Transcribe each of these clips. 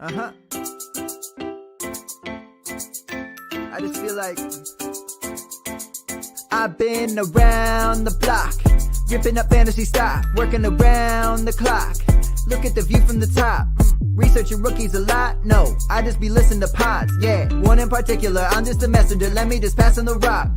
I just feel like I've been around the block, ripping up fantasy stock, working around the clock. Look at the view from the top. Researching rookies a lot? No, I just be listening to pods. Yeah, one in particular, I'm just a messenger. Let me just pass on the rock.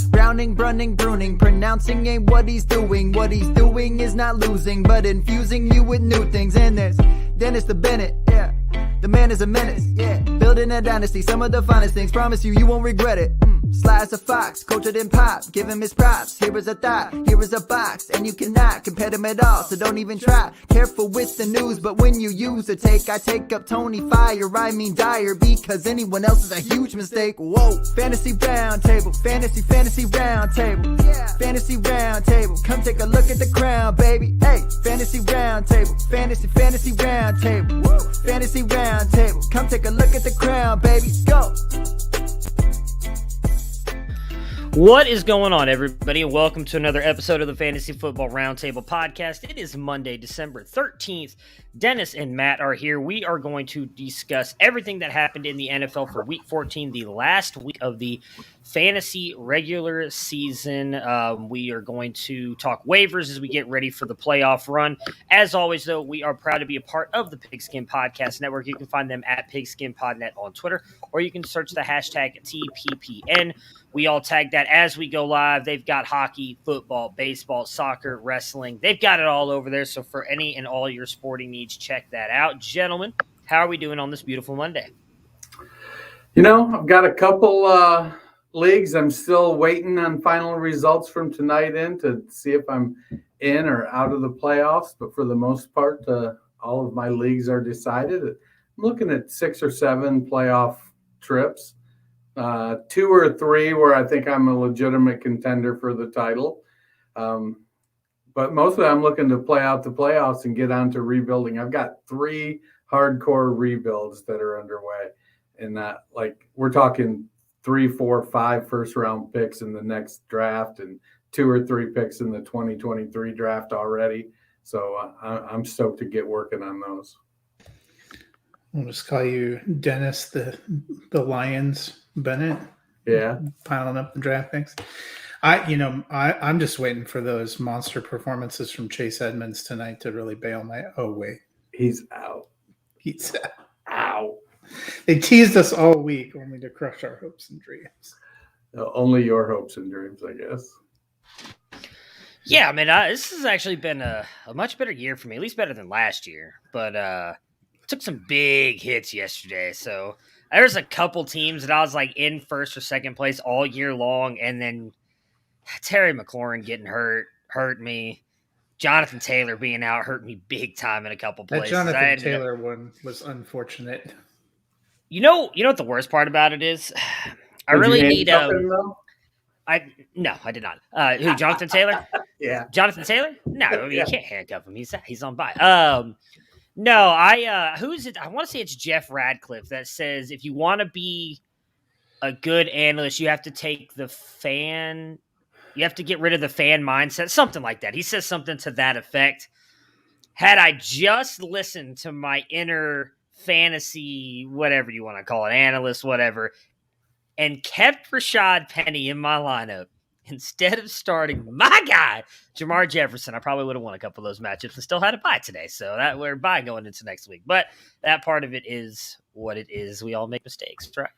Browning, brunning, pruning, pronouncing ain't what he's doing. What he's doing is not losing, but infusing you with new things. And there's Dennis the Bennett, yeah. The man is a menace, yeah. Building a dynasty, some of the finest things. Promise you won't regret it. Sly as a fox, cultured in pop. Give him his props. Here is a thought, here is a box, and you cannot compare them at all. So don't even try. Careful with the news, but when you use a take, I take up Tony Fire. I mean Dyer, because anyone else is a huge mistake. Whoa, fantasy round table, fantasy round table, yeah. Fantasy round table. Come take a look at the crown, baby. Hey, fantasy round table, fantasy round table, woo. Fantasy round table. Come take a look at the crown, baby. Go. What is going on, everybody, and welcome to another episode of the Fantasy Football Roundtable Podcast. It is Monday, December 13th. Dennis and Matt are here. We are going to discuss everything that happened in the NFL for Week 14, the last week of the fantasy regular season. We are going to talk waivers as we get ready for the playoff run. As always, though, we are proud to be a part of the Pigskin Podcast Network. You can find them at PigskinPodNet on Twitter, or you can search the hashtag TPPN. We all tag that as we go live. They've got hockey, football, baseball, soccer, wrestling. They've got it all over there. So for any and all your sporting needs, check that out. Gentlemen, how are we doing on this beautiful Monday? You know, I've got a couple leagues. I'm still waiting on final results from tonight to see if I'm in or out of the playoffs. But for the most part, all of my leagues are decided. I'm looking at 6 or 7 playoff trips. 2 or 3 where I think I'm a legitimate contender for the title. But mostly I'm looking to play out the playoffs and get on to rebuilding. I've got 3 hardcore rebuilds that are underway. And we're talking 3, 4, 5 first-round picks in the next draft and 2 or 3 picks in the 2023 draft already. So I'm stoked to get working on those. I'll just call you Dennis, the Lions Bennett. Yeah. Piling up the draft picks. I'm just waiting for those monster performances from Chase Edmonds tonight to really bail my. Oh wait, he's out. He's out. They teased us all week only to crush our hopes and dreams. Only your hopes and dreams, I guess. Yeah, I mean, this has actually been a much better year for me, at least better than last year. But took some big hits yesterday, so there's a couple teams that I was like in first or second place all year long, and then Terry McLaurin getting hurt me. Jonathan Taylor being out hurt me big time in a couple places. That Jonathan Taylor one was unfortunate. You know what the worst part about it is? I really need no, I did not. Who, Jonathan Taylor? Yeah. Jonathan Taylor? No, I mean, you can't handcuff him. He's on bye. No, who is it? I want to say it's Jeff Radcliffe that says if you want to be a good analyst, you have to take the fan. You have to get rid of the fan mindset, something like that. He says something to that effect. Had I just listened to my inner fantasy, whatever you want to call it, analyst, whatever, and kept Rashad Penny in my lineup, instead of starting my guy, Jamar Jefferson, I probably would have won a couple of those matchups and still had a bye today. So that we're bye going into next week. But that part of it is what it is. We all make mistakes, right?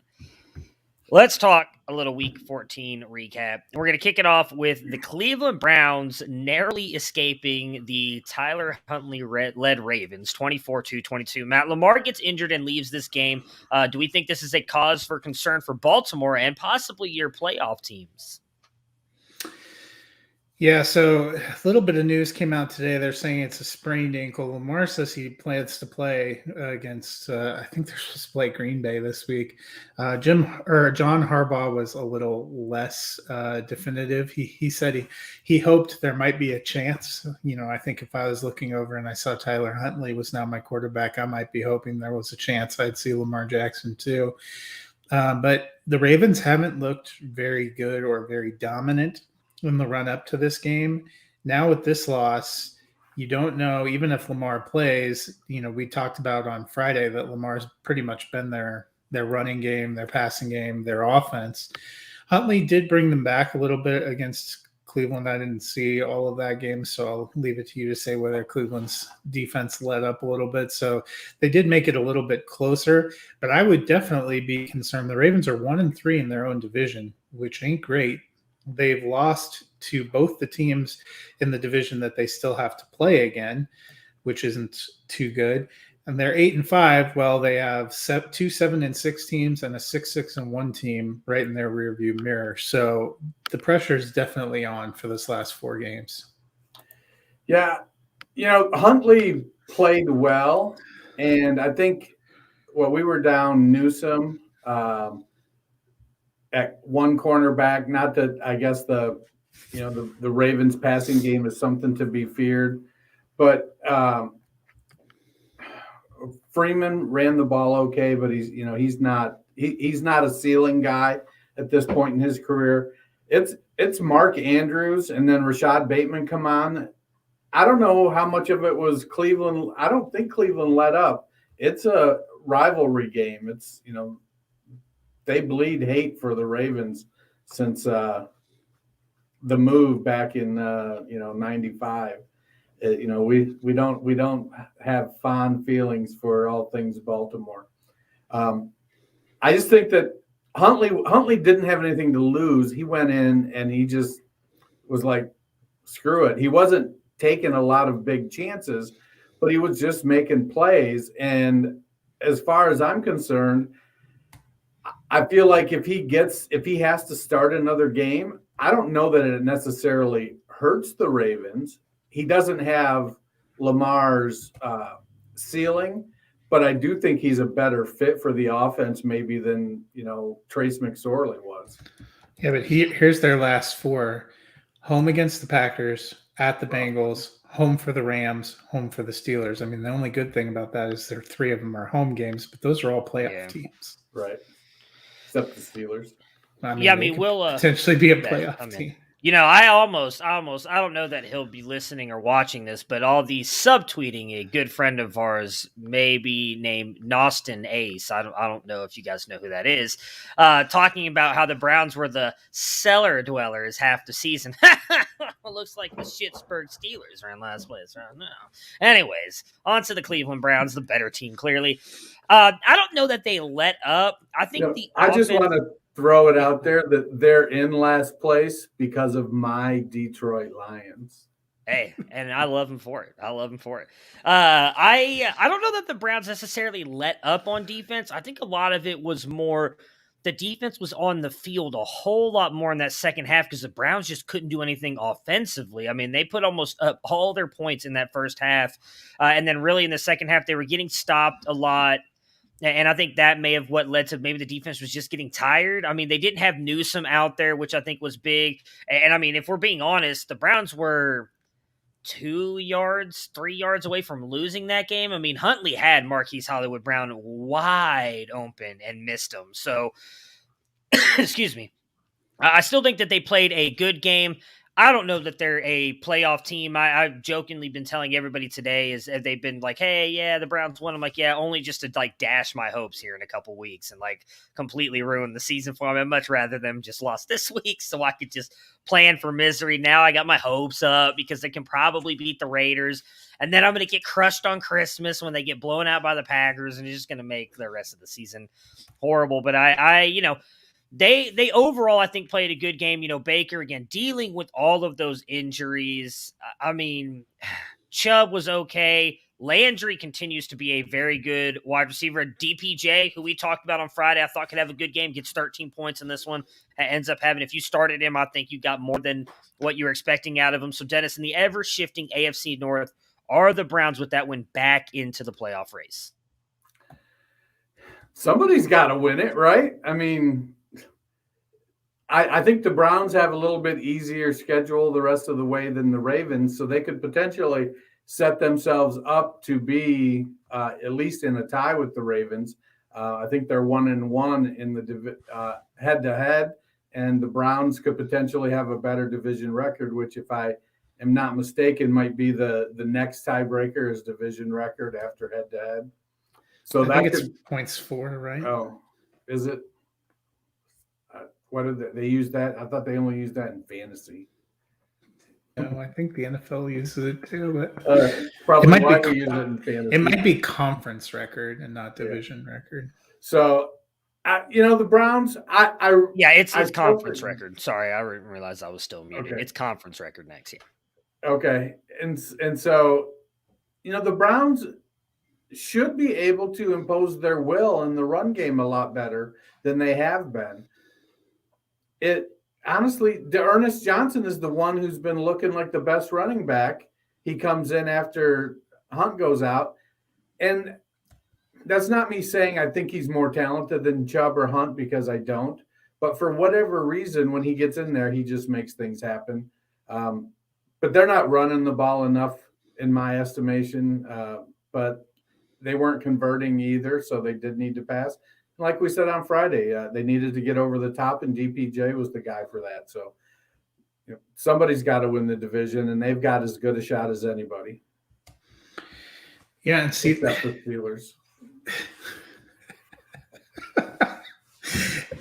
Let's talk a little Week 14 recap. We're going to kick it off with the Cleveland Browns narrowly escaping the Tyler Huntley-led Ravens, 24-22. Matt, Lamar gets injured and leaves this game. Do we think this is a cause for concern for Baltimore and possibly your playoff teams? Yeah, so a little bit of news came out today. They're saying it's a sprained ankle. Lamar says he plans to play against, I think they're supposed to play Green Bay this week. John Harbaugh was a little less definitive. He said he hoped there might be a chance. You know, I think if I was looking over and I saw Tyler Huntley was now my quarterback, I might be hoping there was a chance I'd see Lamar Jackson too. But the Ravens haven't looked very good or very dominant in the run up to this game. Now with this loss, you don't know, even if Lamar plays, we talked about on Friday that Lamar's pretty much been their running game, their passing game, their offense. Huntley did bring them back a little bit against Cleveland. I didn't see all of that game, so I'll leave it to you to say whether Cleveland's defense let up a little bit. So they did make it a little bit closer, but I would definitely be concerned. The Ravens are 1-3 in their own division, which ain't great. They've lost to both the teams in the division that they still have to play again, which isn't too good. And they're 8-5. Well, they have 2 7-6 teams and a 6-6-1 team right in their rearview mirror. So the pressure is definitely on for this last 4 games. Yeah, Huntley played well, and I think we were down Newsome at one cornerback. Not that I guess the Ravens passing game is something to be feared, but Freeman ran the ball okay, but he's not a ceiling guy at this point in his career. It's Mark Andrews and then Rashad Bateman come on. I don't know how much of it was Cleveland. I don't think Cleveland let up. It's a rivalry game. It's they bleed hate for the Ravens since the move back in 95. We don't have fond feelings for all things Baltimore. I just think that Huntley didn't have anything to lose. He went in and he just was like, screw it. He wasn't taking a lot of big chances, but he was just making plays. And as far as I'm concerned, I feel like if he has to start another game, I don't know that it necessarily hurts the Ravens. He doesn't have Lamar's ceiling, but I do think he's a better fit for the offense maybe than, Trace McSorley was. Yeah, but here's their last 4. Home against the Packers, at the Bengals, home for the Rams, home for the Steelers. I mean, the only good thing about that is 3 of them are home games, but those are all playoff teams. Right. Except the Steelers. We'll potentially be a playoff team. I don't know that he'll be listening or watching this, but all these subtweeting a good friend of ours, maybe named Nostin Ace. I don't know if you guys know who that is. Talking about how the Browns were the cellar dwellers half the season. It looks like the Pittsburgh Steelers are in last place right now. Anyways, on to the Cleveland Browns, the better team, clearly. I don't know that they let up. I think I just want to throw it out there that they're in last place because of my Detroit Lions. Hey, and I love him for it. I don't know that the Browns necessarily let up on defense. I think a lot of it was more the defense was on the field a whole lot more in that second half because the Browns just couldn't do anything offensively. I mean, they put almost up all their points in that first half. And then really in the second half, they were getting stopped a lot. And I think that may have what led to maybe the defense was just getting tired. I mean, they didn't have Newsome out there, which I think was big. And I mean, if we're being honest, the Browns were 3 yards away from losing that game. I mean, Huntley had Marquise Hollywood Brown wide open and missed him. So, excuse me. I still think that they played a good game. I don't know that they're a playoff team. I've jokingly been telling everybody today is they've been like, hey, yeah, the Browns won. I'm like, yeah, only just to like dash my hopes here in a couple weeks and like completely ruin the season for me. I'd much rather them just lost this week so I could just plan for misery. Now I got my hopes up because they can probably beat the Raiders. And then I'm going to get crushed on Christmas when they get blown out by the Packers, and it's just going to make the rest of the season horrible. But They overall, I think, played a good game. Baker, again, dealing with all of those injuries. I mean, Chubb was okay. Landry continues to be a very good wide receiver. DPJ, who we talked about on Friday, I thought could have a good game, gets 13 points in this one. Ends up having, if you started him, I think you got more than what you were expecting out of him. So, Dennis, in the ever-shifting AFC North, are the Browns with that win back into the playoff race? Somebody's got to win it, right? I mean, I think the Browns have a little bit easier schedule the rest of the way than the Ravens, so they could potentially set themselves up to be at least in a tie with the Ravens. I think they're 1-1 in the head-to-head, and the Browns could potentially have a better division record, which if I am not mistaken, might be the next tiebreaker is division record after head-to-head. So I think it's points for, right? Oh, is it? What did they use that? I thought they only used that in fantasy. No, I think the NFL uses it too, but probably might why be we use it in fantasy. it might be conference record and not division record. So, the Browns. It's conference record. Sorry, I didn't realize I was still muted. Okay. It's conference record next year. Okay, and so, the Browns should be able to impose their will in the run game a lot better than they have been. Honestly, Ernest Johnson is the one who's been looking like the best running back. He comes in after Hunt goes out. And that's not me saying I think he's more talented than Chubb or Hunt, because I don't. But for whatever reason, when he gets in there, he just makes things happen. But they're not running the ball enough, in my estimation. But they weren't converting either, so they did need to pass. Like we said on Friday, they needed to get over the top, and DPJ was the guy for that. So somebody's got to win the division, and they've got as good a shot as anybody. Yeah, and see, except the Steelers.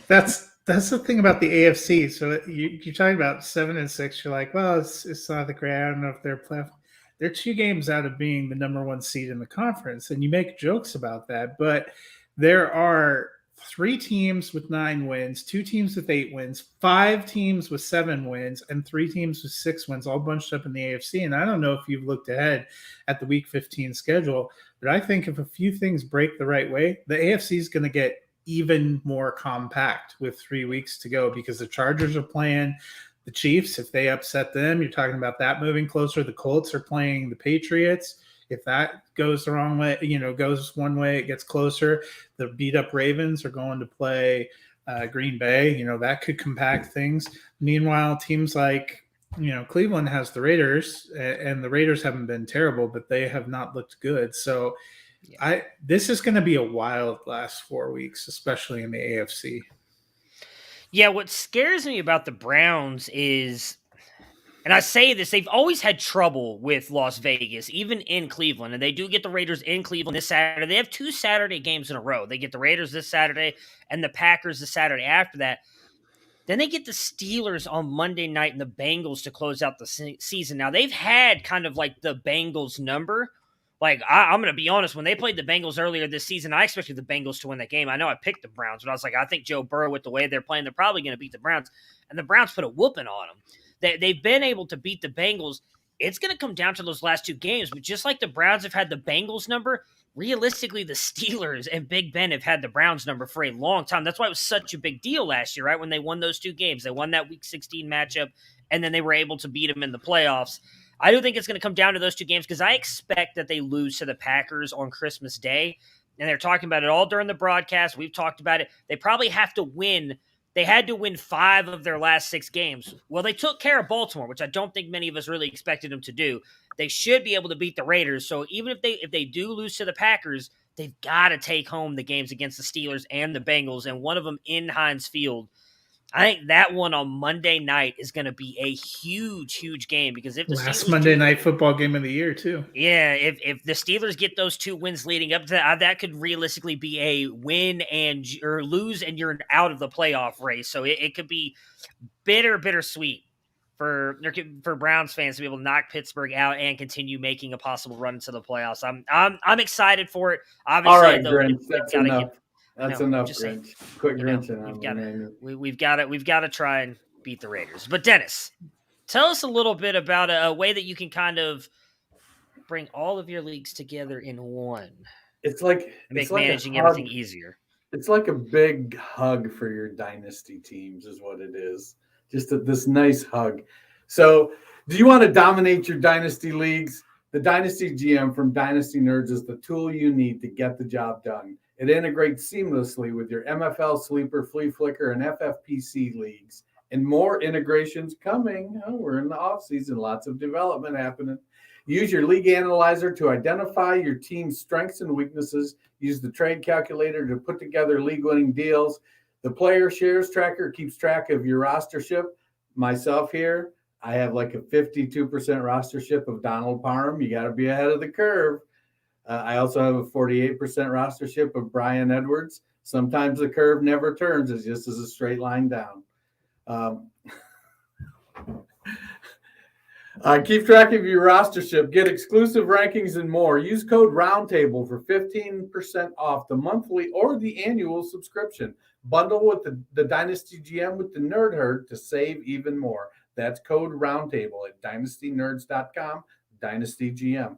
That's the thing about the AFC. So you're talking about 7-6. You're like, well, it's not the great. I don't know if they're playoff. They're 2 games out of being the number 1 seed in the conference, and you make jokes about that, but there are 3 teams with 9 wins, 2 teams with 8 wins, 5 teams with 7 wins, and 3 teams with 6 wins, all bunched up in the AFC. And I don't know if you've looked ahead at the Week 15 schedule, but I think if a few things break the right way, the AFC is going to get even more compact with 3 weeks to go, because the Chargers are playing the Chiefs. If they upset them, you're talking about that moving closer. The Colts are playing the Patriots. If that goes the wrong way, goes one way, it gets closer. The beat up Ravens are going to play Green Bay. That could compact things. Meanwhile, teams like, Cleveland has the Raiders, and the Raiders haven't been terrible, but they have not looked good. So this is going to be a wild last 4 weeks, especially in the AFC. Yeah, what scares me about the Browns is, and I say this, they've always had trouble with Las Vegas, even in Cleveland. And they do get the Raiders in Cleveland this Saturday. They have 2 Saturday games in a row. They get the Raiders this Saturday and the Packers the Saturday after that. Then they get the Steelers on Monday night and the Bengals to close out the season. Now, they've had kind of like the Bengals number. Like, I'm going to be honest, when they played the Bengals earlier this season, I expected the Bengals to win that game. I know I picked the Browns, but I was like, I think Joe Burrow, with the way they're playing, they're probably going to beat the Browns. And the Browns put a whooping on them. They've been able to beat the Bengals. It's going to come down to those last 2 games. But just like the Browns have had the Bengals number, realistically, the Steelers and Big Ben have had the Browns number for a long time. That's why it was such a big deal last year, right? When they won those 2 games. They won that Week 16 matchup, and then they were able to beat them in the playoffs. I do think it's going to come down to those 2 games, because I expect that they lose to the Packers on Christmas Day. And they're talking about it all during the broadcast. We've talked about it. They probably have to win. They had to win 5 of their last 6 games. Well, they took care of Baltimore, which I don't think many of us really expected them to do. They should be able to beat the Raiders. So even if they do lose to the Packers, they've got to take home the games against the Steelers and the Bengals, and one of them in Heinz Field. I think that one on Monday night is going to be a huge, huge game, because if the last Monday night football game of the year too. Yeah, if the Steelers get those 2 wins leading up to that, that could realistically be a win or lose, and you're out of the playoff race. So it could be bittersweet for Browns fans to be able to knock Pittsburgh out and continue making a possible run into the playoffs. I'm excited for it. Obviously, all right, though, Grinch, that's enough. That's enough, Grinch. Quit grinching. We've got to try and beat the Raiders. But Dennis, tell us a little bit about a way that you can kind of bring all of your leagues together in one. It's like managing everything easier. It's like a big hug for your dynasty teams, is what it is. Just this nice hug. So, do you want to dominate your dynasty leagues? The Dynasty GM from Dynasty Nerds is the tool you need to get the job done. It integrates seamlessly with your MFL, Sleeper, Flea Flicker, and FFPC leagues. And more integrations coming. Oh, we're in the offseason. Lots of development happening. Use your league analyzer to identify your team's strengths and weaknesses. Use the trade calculator to put together league-winning deals. The player shares tracker keeps track of your rostership. Myself here, I have like a 52% rostership of Donald Parham. You got to be ahead of the curve. I also have a 48% rostership of Brian Edwards. Sometimes the curve never turns. It's just as a straight line down. Keep track of your rostership. Get exclusive rankings and more. Use code ROUNDTABLE for 15% off the monthly or the annual subscription. Bundle with the Dynasty GM with the Nerd Herd to save even more. That's code ROUNDTABLE at dynastynerds.com, Dynasty GM.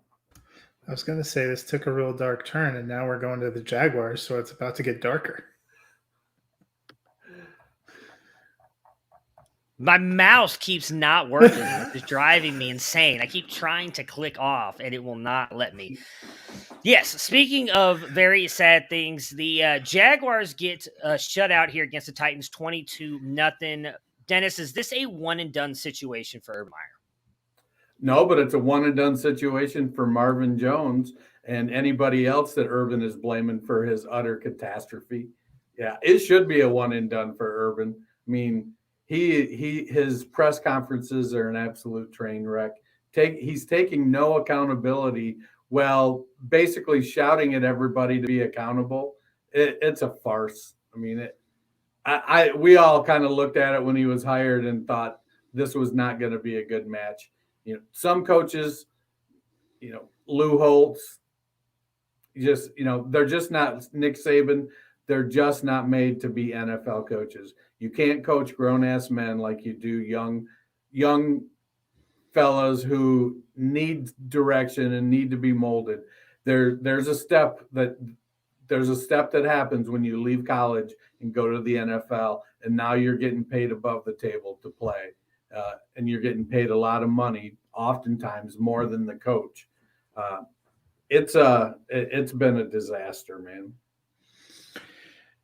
I was going to say this took a real dark turn, and now we're going to the Jaguars, so it's about to get darker. My mouse keeps not working. It's driving me insane. I keep trying to click off, and it will not let me. Yes, speaking of very sad things, the Jaguars get shut out here against the Titans 22-0. Dennis, is this a one-and-done situation for Urban Meyer? No, but it's a one-and-done situation for Marvin Jones and anybody else that Urban is blaming for his utter catastrophe. Yeah, it should be a one-and-done for Urban. I mean, his press conferences are an absolute train wreck. He's taking no accountability while basically shouting at everybody to be accountable. It's a farce. I mean, we all kind of looked at it when he was hired and thought this was not going to be a good match. You know, some coaches, you know, Lou Holtz, just, you know, they're just not Nick Saban. They're just not made to be NFL coaches. You can't coach grown-ass men like you do young fellas who need direction and need to be molded. There's a step that happens when you leave college and go to the NFL, and now you're getting paid above the table to play. And you're getting paid a lot of money, oftentimes more than the coach. It's been a disaster, man.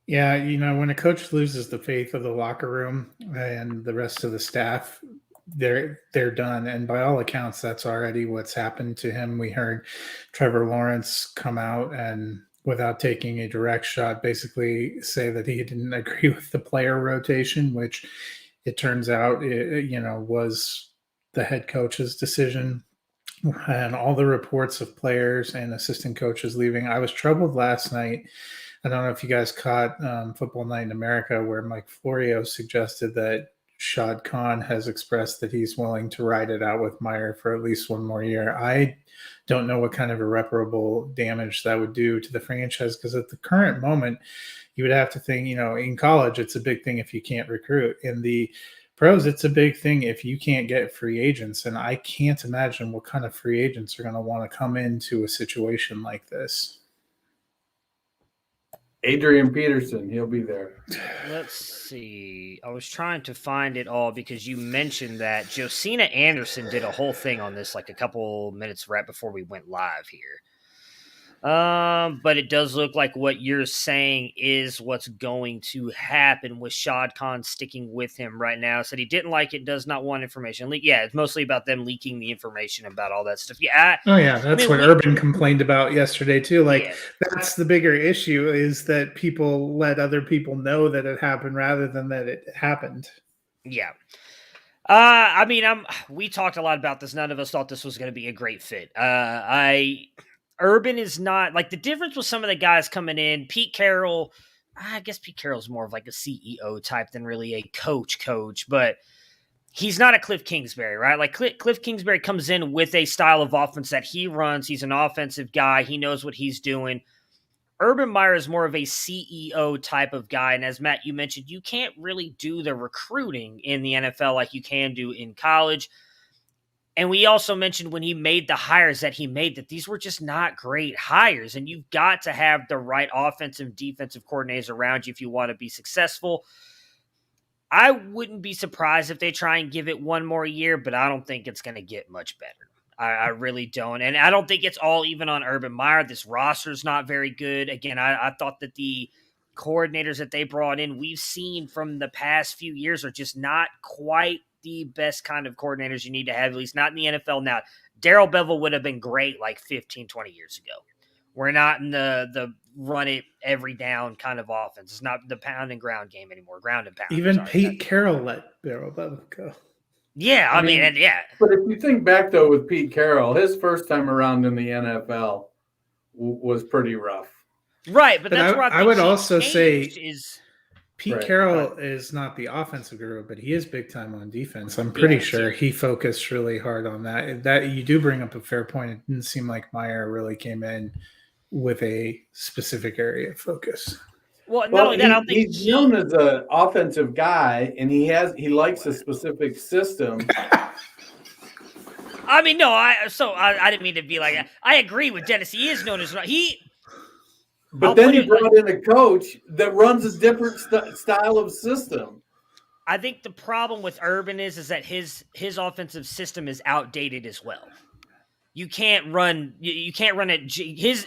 Yeah, you know, when a coach loses the faith of the locker room and the rest of the staff, they're done. And by all accounts, that's already what's happened to him. We heard Trevor Lawrence come out and, without taking a direct shot, basically say that he didn't agree with the player rotation, which it turns out, was the head coach's decision. And all the reports of players and assistant coaches leaving. I was troubled last night. I don't know if you guys caught Football Night in America, where Mike Florio suggested that Shad Khan has expressed that he's willing to ride it out with Meyer for at least one more year. I don't know what kind of irreparable damage that would do to the franchise, because at the current moment, you would have to think, you know, in college, it's a big thing if you can't recruit. In the pros, it's a big thing if you can't get free agents. And I can't imagine what kind of free agents are going to want to come into a situation like this. Adrian Peterson, he'll be there. Let's see. I was trying to find it all because you mentioned that Josina Anderson did a whole thing on this like a couple minutes right before we went live here. But it does look like what you're saying is what's going to happen with Shad Khan sticking with him right now. Said he didn't like it, does not want information. Yeah, it's mostly about them leaking the information about all that stuff. Yeah. That's what Urban complained about yesterday too. That's the bigger issue, is that people let other people know that it happened rather than that it happened. Yeah. We talked a lot about this. None of us thought this was going to be a great fit. Urban is not, like, the difference with some of the guys coming in. Pete Carroll, I guess Pete Carroll's more of like a CEO type than really a coach, but he's not a Cliff Kingsbury, right? Like Cliff Kingsbury comes in with a style of offense that he runs. He's an offensive guy. He knows what he's doing. Urban Meyer is more of a CEO type of guy. And as Matt, you mentioned, you can't really do the recruiting in the NFL like you can do in college. And we also mentioned when he made the hires that he made that these were just not great hires. And you've got to have the right offensive and defensive coordinators around you if you want to be successful. I wouldn't be surprised if they try and give it one more year, but I don't think it's going to get much better. I really don't. And I don't think it's all even on Urban Meyer. This roster is not very good. Again, I thought that the coordinators that they brought in, we've seen from the past few years, are just not quite the best kind of coordinators you need to have, at least not in the NFL now. Darrell Bevell would have been great like 15, 20 years ago. We're not in the run it every down kind of offense. It's not the pound and ground game anymore. Ground and pound. Even Pete Carroll let Darrell Bevell go. Yeah, I mean, and yeah. But if you think back, though, with Pete Carroll, his first time around in the NFL was pretty rough. Right, but that's where I would also say is Pete Carroll is not the offensive guru, but he is big time on defense. I'm pretty sure he focused really hard on that. That you do bring up a fair point. It didn't seem like Meyer really came in with a specific area of focus. Well, not only that, I don't think he's known as an offensive guy, and he likes a specific system. I mean, no, I didn't mean to be like. I agree with Dennis. He is known as But then he brought in a coach that runs a different style of system. I think the problem with Urban is that his offensive system is outdated as well. You can't run it.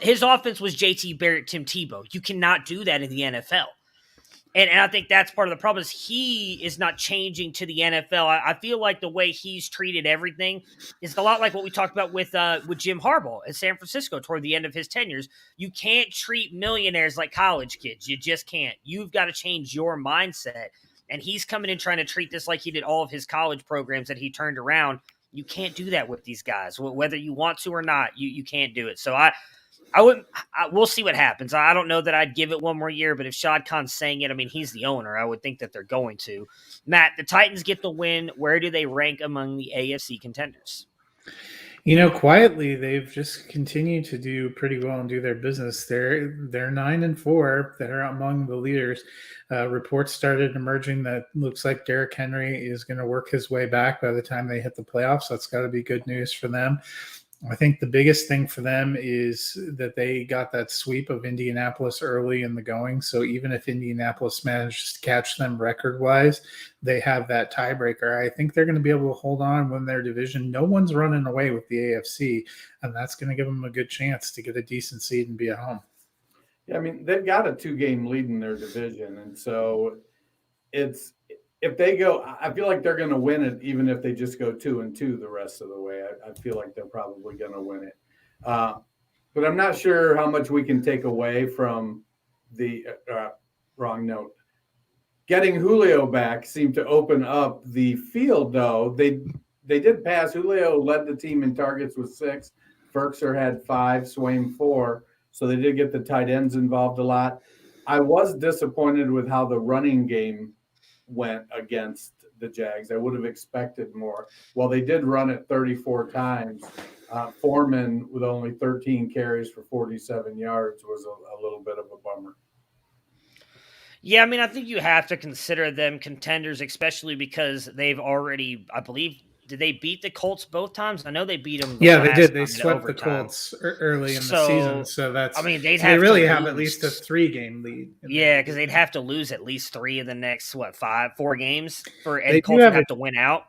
His offense was J.T. Barrett, Tim Tebow. You cannot do that in the NFL. And I think that's part of the problem is he is not changing to the NFL. I feel like the way he's treated everything is a lot like what we talked about with Jim Harbaugh in San Francisco toward the end of his tenures. You can't treat millionaires like college kids. You just can't. You've got to change your mindset. And he's coming in trying to treat this like he did all of his college programs that he turned around. You can't do that with these guys. Whether you want to or not, you can't do it. So we'll see what happens. I don't know that I'd give it one more year, but if Shad Khan's saying it, I mean, he's the owner. I would think that they're going to. Matt, the Titans get the win. Where do they rank among the AFC contenders? Quietly, they've just continued to do pretty well and do their business. They're 9-4. They're among the leaders. Reports started emerging that looks like Derrick Henry is going to work his way back by the time they hit the playoffs. That's got to be good news for them. I think the biggest thing for them is that they got that sweep of Indianapolis early in the going. So even if Indianapolis manages to catch them record-wise, they have that tiebreaker. I think they're going to be able to hold on and win their division. No one's running away with the AFC, and that's going to give them a good chance to get a decent seed and be at home. Yeah, I mean, they've got a 2-game lead in their division, and so if they go, I feel like they're going to win it, even if they just go 2-2 the rest of the way. I feel like they're probably going to win it. But I'm not sure how much we can take away from the wrong note. Getting Julio back seemed to open up the field, though. They did pass. Julio led the team in targets with 6. Ferkser had 5, Swaim 4. So they did get the tight ends involved a lot. I was disappointed with how the running game went against the Jags. I would have expected more. Well, they did run it 34 times. Foreman, with only 13 carries for 47 yards, was a little bit of a bummer. Yeah, I mean, I think you have to consider them contenders, especially because they've already, I believe, did they beat the Colts both times? I know they beat them. Yeah, they did. They swept the Colts early in the season. So that's, I mean, they really have at least a 3-game lead. Yeah, because they'd have to lose at least 3 of the next, 4 games for Ed Colts to have to win out.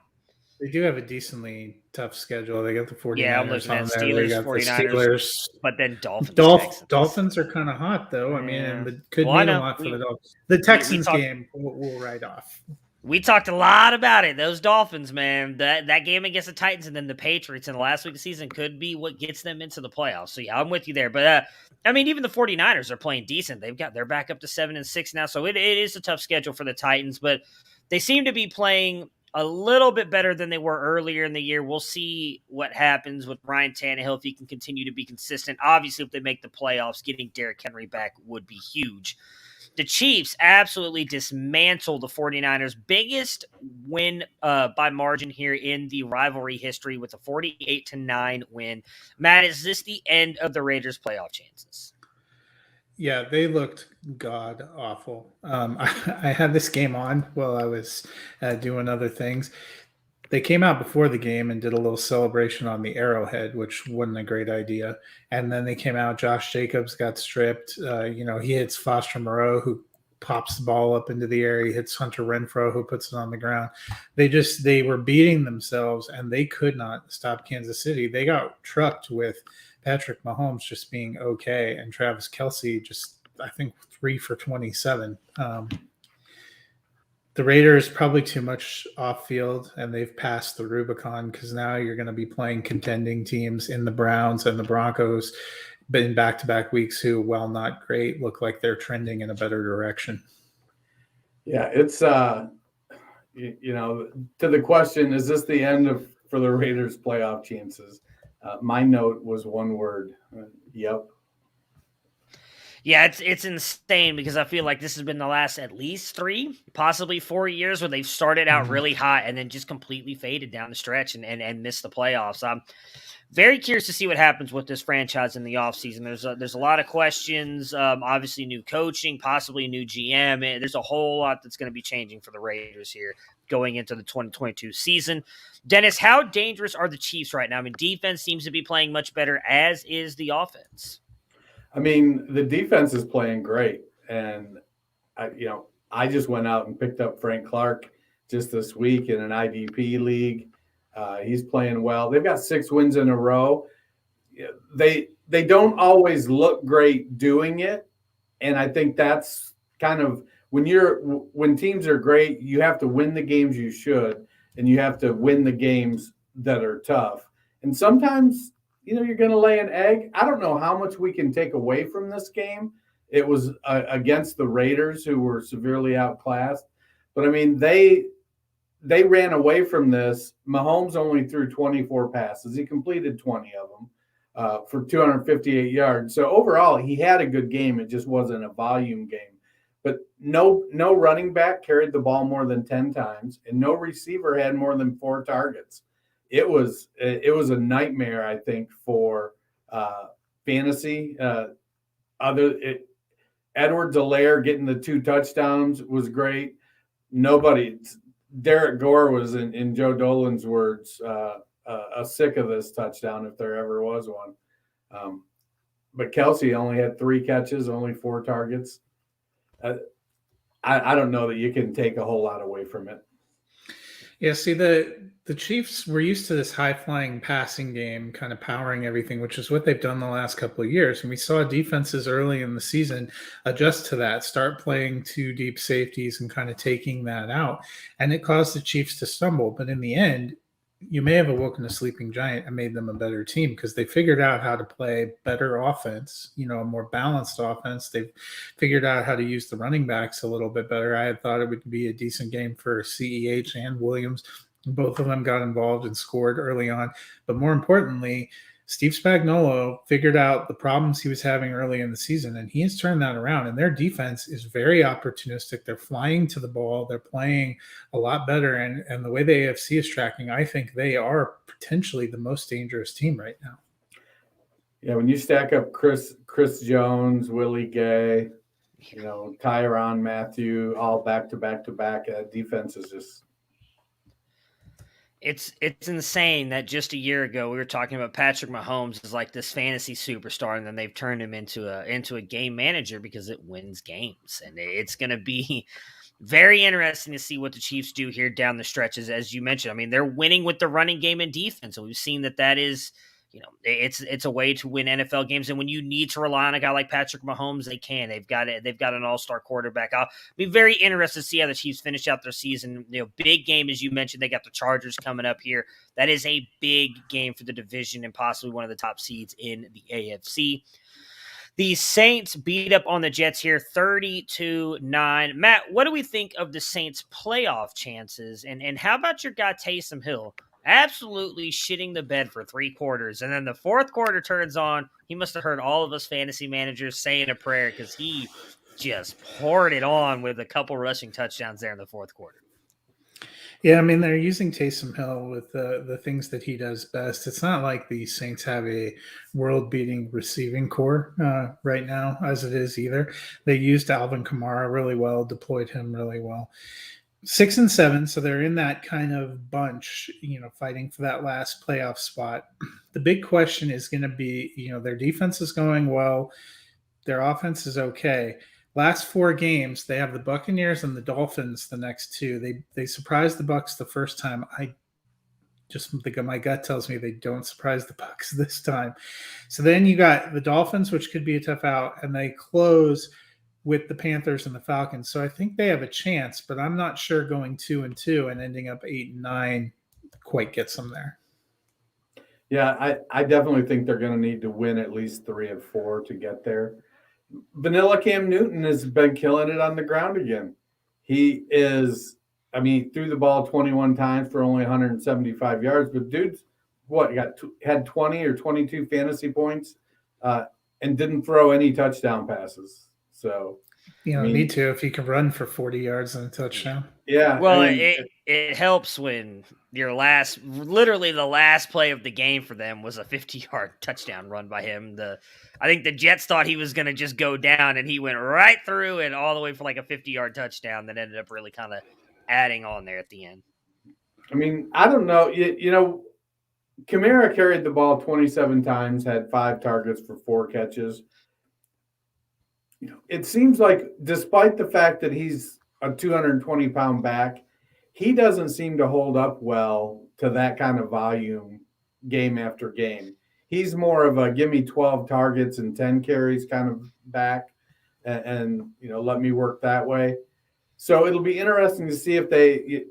They do have a decently tough schedule. They got the 49ers. Yeah, almost on Steelers, there. They got 49ers, the Steelers. But then Dolphins. Dolphins are kind of hot, though. I mean, it could mean a lot for the Dolphins. The Texans game we'll write off. We talked a lot about it. Those Dolphins, man, that game against the Titans and then the Patriots in the last week of the season could be what gets them into the playoffs. So, yeah, I'm with you there. But, I mean, even the 49ers are playing decent. They're back up to 7-6 now. So it is a tough schedule for the Titans. But they seem to be playing a little bit better than they were earlier in the year. We'll see what happens with Ryan Tannehill if he can continue to be consistent. Obviously, if they make the playoffs, getting Derrick Henry back would be huge. The Chiefs absolutely dismantled the 49ers. Biggest win by margin here in the rivalry history with a 48-9 win. Matt, is this the end of the Raiders' playoff chances? Yeah, they looked god awful. I had this game on while I was doing other things. They came out before the game and did a little celebration on the Arrowhead, which wasn't a great idea. And then they came out. Josh Jacobs got stripped. He hits Foster Moreau, who pops the ball up into the air. He hits Hunter Renfrow, who puts it on the ground. They were beating themselves, and they could not stop Kansas City. They got trucked with Patrick Mahomes just being okay, and Travis Kelce just, I think, 3 for 27. The Raiders probably too much off field, and they've passed the Rubicon because now you're going to be playing contending teams in the Browns and the Broncos in back-to-back weeks who, while not great, look like they're trending in a better direction. Yeah, it's to the question, is this the end for the Raiders' playoff chances? My note was one word. Yep. Yeah, it's insane because I feel like this has been the last at least 3, possibly 4 years where they've started out really hot and then just completely faded down the stretch and missed the playoffs. I'm very curious to see what happens with this franchise in the offseason. There's a lot of questions, obviously new coaching, possibly new GM. There's a whole lot that's going to be changing for the Raiders here going into the 2022 season. Dennis, how dangerous are the Chiefs right now? I mean, defense seems to be playing much better, as is the offense. I mean, the defense is playing great, and I just went out and picked up Frank Clark just this week in an IDP league. He's playing well. They've got 6 wins in a row. They don't always look great doing it, and I think that's kind of when teams are great, you have to win the games you should, and you have to win the games that are tough. And sometimes you're going to lay an egg. I don't know how much we can take away from this game. It was against the Raiders, who were severely outclassed. But, I mean, they ran away from this. Mahomes only threw 24 passes. He completed 20 of them for 258 yards. So, overall, he had a good game. It just wasn't a volume game. But no running back carried the ball more than 10 times, and no receiver had more than 4 targets. It was a nightmare, I think, for fantasy. Edwards-Helaire getting the 2 touchdowns was great. Derek Gore was, in Joe Dolan's words, sick of this touchdown if there ever was one. But Kelsey only had 3 catches, only 4 targets. I don't know that you can take a whole lot away from it. Yeah, see, the Chiefs were used to this high-flying passing game, kind of powering everything, which is what they've done the last couple of years. And we saw defenses early in the season adjust to that, start playing 2 deep safeties and kind of taking that out. And it caused the Chiefs to stumble. But in the end, you may have awoken a sleeping giant and made them a better team because they figured out how to play better offense, a more balanced offense. They've figured out how to use the running backs a little bit better. I had thought it would be a decent game for CEH and Williams. Both of them got involved and scored early on. But more importantly, Steve Spagnuolo figured out the problems he was having early in the season, and he has turned that around. And their defense is very opportunistic. They're flying to the ball. They're playing a lot better. And the way the AFC is tracking, I think they are potentially the most dangerous team right now. Yeah, when you stack up Chris Jones, Willie Gay, Tyrann Mathieu, all back to back, defense is just... It's insane that just a year ago we were talking about Patrick Mahomes as like this fantasy superstar, and then they've turned him into a game manager because it wins games, and it's going to be very interesting to see what the Chiefs do here down the stretches. As you mentioned, I mean, they're winning with the running game and defense, and we've seen that is, it's a way to win NFL games. And when you need to rely on a guy like Patrick Mahomes, they can. They've got an all-star quarterback. I'll be very interested to see how the Chiefs finish out their season. Big game, as you mentioned, they got the Chargers coming up here. That is a big game for the division and possibly one of the top seeds in the AFC. The Saints beat up on the Jets here 30-9. Matt, what do we think of the Saints' playoff chances? And how about your guy Taysom Hill? Absolutely shitting the bed for 3 quarters. And then the 4th quarter turns on. He must have heard all of us fantasy managers saying a prayer because he just poured it on with a couple rushing touchdowns there in the 4th quarter. Yeah, I mean, they're using Taysom Hill with the things that he does best. It's not like the Saints have a world-beating receiving core right now, as it is either. They used Alvin Kamara really well, deployed him really well. 6-7, so they're in that kind of bunch, fighting for that last playoff spot. The big question is going to be, their defense is going well, their offense is okay. Last 4 games, they have the Buccaneers and the Dolphins the next 2. They surprised the Bucs the first time. My gut tells me they don't surprise the Bucs this time. So then you got the Dolphins, which could be a tough out, and they close with the Panthers and the Falcons. So I think they have a chance, but I'm not sure going 2-2 and ending up 8-9 quite gets them there. Yeah, I definitely think they're going to need to win at least 3 of 4 to get there. Vanilla Cam Newton has been killing it on the ground again. He is I mean, he threw the ball 21 times for only 175 yards, but dude's had 20 or 22 fantasy points and didn't throw any touchdown passes. So, need to if you can run for 40 yards and a touchdown. Yeah. Well, it helps when literally the last play of the game for them was a 50-yard touchdown run by him. I think the Jets thought he was going to just go down, and he went right through and all the way for like a 50-yard touchdown that ended up really kind of adding on there at the end. I mean, I don't know. Kamara carried the ball 27 times, had 5 targets for 4 catches. It seems like despite the fact that he's a 220-pound back, he doesn't seem to hold up well to that kind of volume game after game. He's more of a give me 12 targets and 10 carries kind of back and let me work that way. So it'll be interesting to see if they,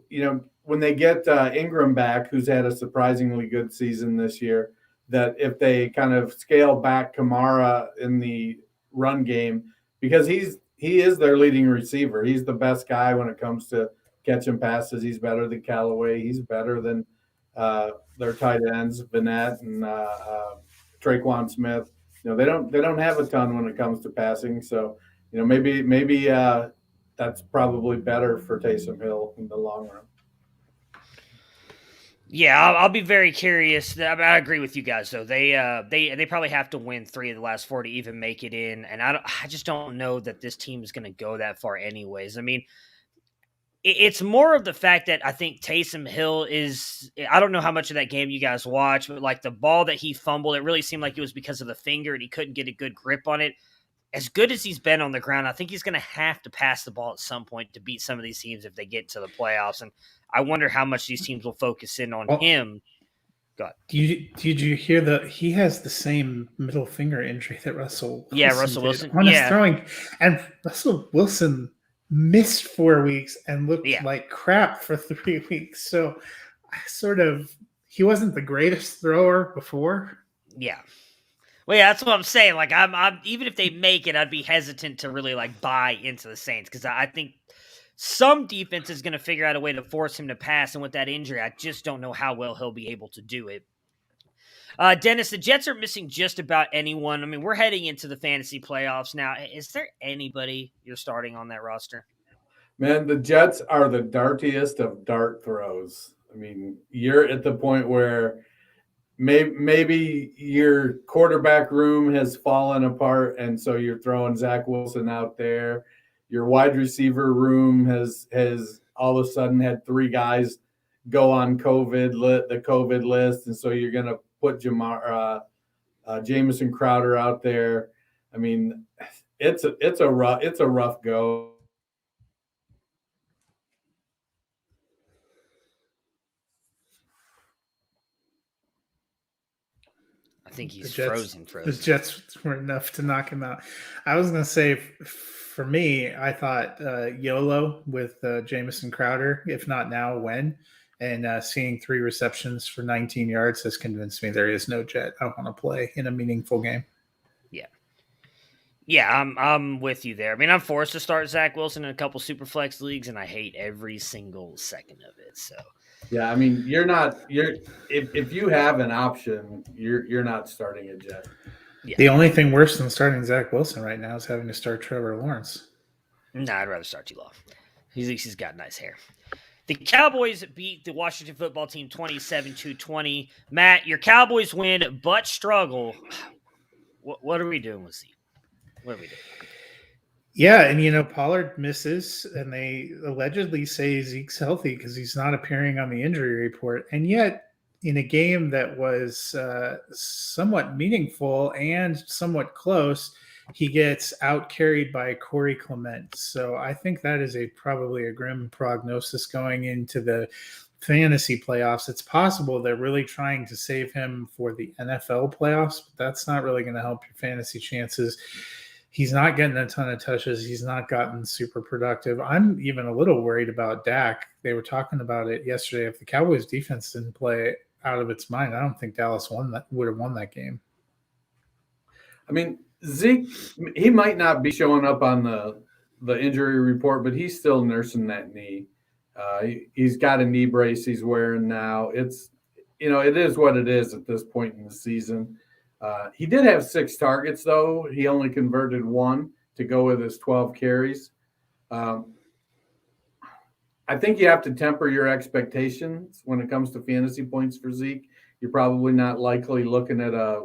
when they get Ingram back, who's had a surprisingly good season this year, that if they kind of scale back Kamara in the run game, because he is their leading receiver. He's the best guy when it comes to catching passes. He's better than Callaway. He's better than their tight ends, Vanette and Traquan Smith. They don't have a ton when it comes to passing. So maybe that's probably better for Taysom Hill in the long run. Yeah, I'll be very curious. I agree with you guys, though. They probably have to win 3 of the last 4 to even make it in, and I just don't know that this team is going to go that far, anyways. I mean, it's more of the fact that I think Taysom Hill is. I don't know how much of that game you guys watched, but like the ball that he fumbled, it really seemed like it was because of the finger, and he couldn't get a good grip on it. As good as he's been on the ground, I think he's going to have to pass the ball at some point to beat some of these teams if they get to the playoffs. And I wonder how much these teams will focus in on him. God, did you hear he has the same middle finger injury that Russell Wilson Russell Wilson on his throwing, and Russell Wilson missed 4 weeks and looked like crap for 3 weeks. So he wasn't the greatest thrower before. Yeah. Well, yeah, that's what I'm saying. Like, I'm even if they make it, I'd be hesitant to really like buy into the Saints because I think some defense is going to figure out a way to force him to pass, and with that injury, I just don't know how well he'll be able to do it. Dennis, the Jets are missing just about anyone. I mean, we're heading into the fantasy playoffs now. Is there anybody you're starting on that roster? Man, the Jets are the dartiest of dart throws. I mean, you're at the point where maybe your quarterback room has fallen apart, and so you're throwing Zach Wilson out there. Your wide receiver room has all of a sudden had 3 guys go on the COVID list, and so you're going to put Jamison Crowder out there. I mean, it's a rough go. I think he's frozen. The Jets were enough to knock him out. I was going to say, for me, I thought YOLO with Jamison Crowder, if not now, when? And seeing 3 receptions for 19 yards has convinced me there is no Jet I want to play in a meaningful game. Yeah, I'm with you there. I mean, I'm forced to start Zach Wilson in a couple Superflex leagues, and I hate every single second of it. So, yeah, I mean, if you have an option, you're not starting a Jet. Yeah. The only thing worse than starting Zach Wilson right now is having to start Trevor Lawrence. No, I'd rather start T-Law. At least he's got nice hair. The Cowboys beat the Washington football team 27-20. Matt, your Cowboys win, but struggle. What are we doing with Zeke? What are we doing? Yeah, and Pollard misses, and they allegedly say Zeke's healthy because he's not appearing on the injury report. And yet, in a game that was somewhat meaningful and somewhat close, he gets out-carried by Corey Clement. So I think that is probably a grim prognosis going into the fantasy playoffs. It's possible they're really trying to save him for the NFL playoffs, but that's not really going to help your fantasy chances. He's not getting a ton of touches. He's not gotten super productive. I'm even a little worried about Dak. They were talking about it yesterday. If the Cowboys defense didn't play out of its mind, I don't think Dallas would have won that game. I mean, Zeke, he might not be showing up on the injury report, but he's still nursing that knee. He's got a knee brace he's wearing now. It's, it is what it is at this point in the season. He did have 6 targets, though. He only converted 1 to go with his 12 carries. I think you have to temper your expectations when it comes to fantasy points for Zeke. You're probably not likely looking at a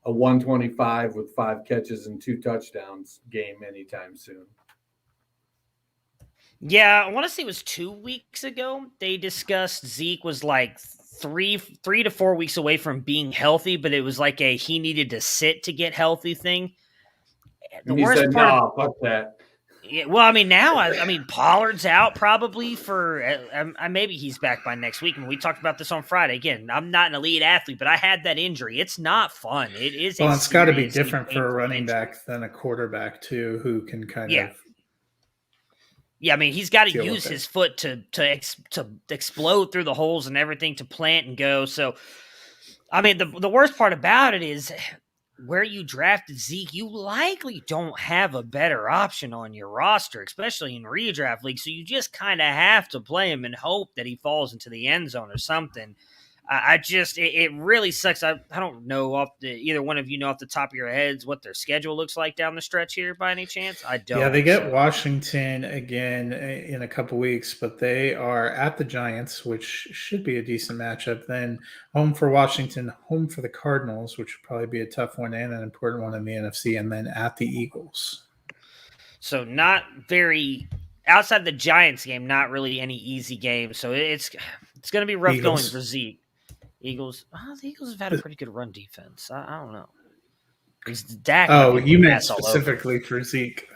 125 with 5 catches and 2 touchdowns game anytime soon. Yeah, I want to say it was 2 weeks ago. They discussed Zeke was like 3 to 4 weeks away from being healthy, but it was like he needed to sit to get healthy thing. The worst said, part, no, fuck that. Yeah, well, I mean, now, Pollard's out probably for maybe he's back by next week. And we talked about this on Friday. Again, I'm not an elite athlete, but I had that injury. It's not fun. It is. Well, it's got to be different for a running back than a quarterback too, who can kind of. Yeah, I mean, he's got to use his foot to explode through the holes and everything to plant and go. So, I mean, the worst part about it is where you drafted Zeke, you likely don't have a better option on your roster, especially in redraft leagues. So you just kind of have to play him and hope that he falls into the end zone or something. It really sucks. I don't know either one of you know off the top of your heads what their schedule looks like down the stretch here by any chance? I don't. Yeah, they get Washington again in a couple weeks, but they are at the Giants, which should be a decent matchup. Then home for Washington, home for the Cardinals, which would probably be a tough one and an important one in the NFC, and then at the Eagles. So not very outside of the Giants game, not really any easy game. So it's going to be rough going for Zeke. Eagles. The Eagles have had a pretty good run defense. I don't know. Dak. Oh, you meant specifically for Zeke.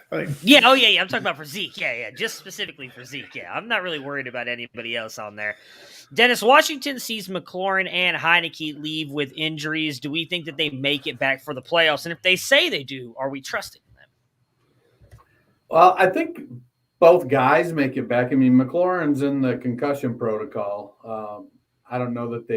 Yeah. Oh, yeah. I'm talking about for Zeke. Yeah. Just specifically for Zeke. Yeah. I'm not really worried about anybody else on there. Dennis, Washington sees McLaurin and Heineke leave with injuries. Do we think that they make it back for the playoffs? And if they say they do, are we trusting them? Well, I think both guys make it back. I mean, McLaurin's in the concussion protocol. I don't know that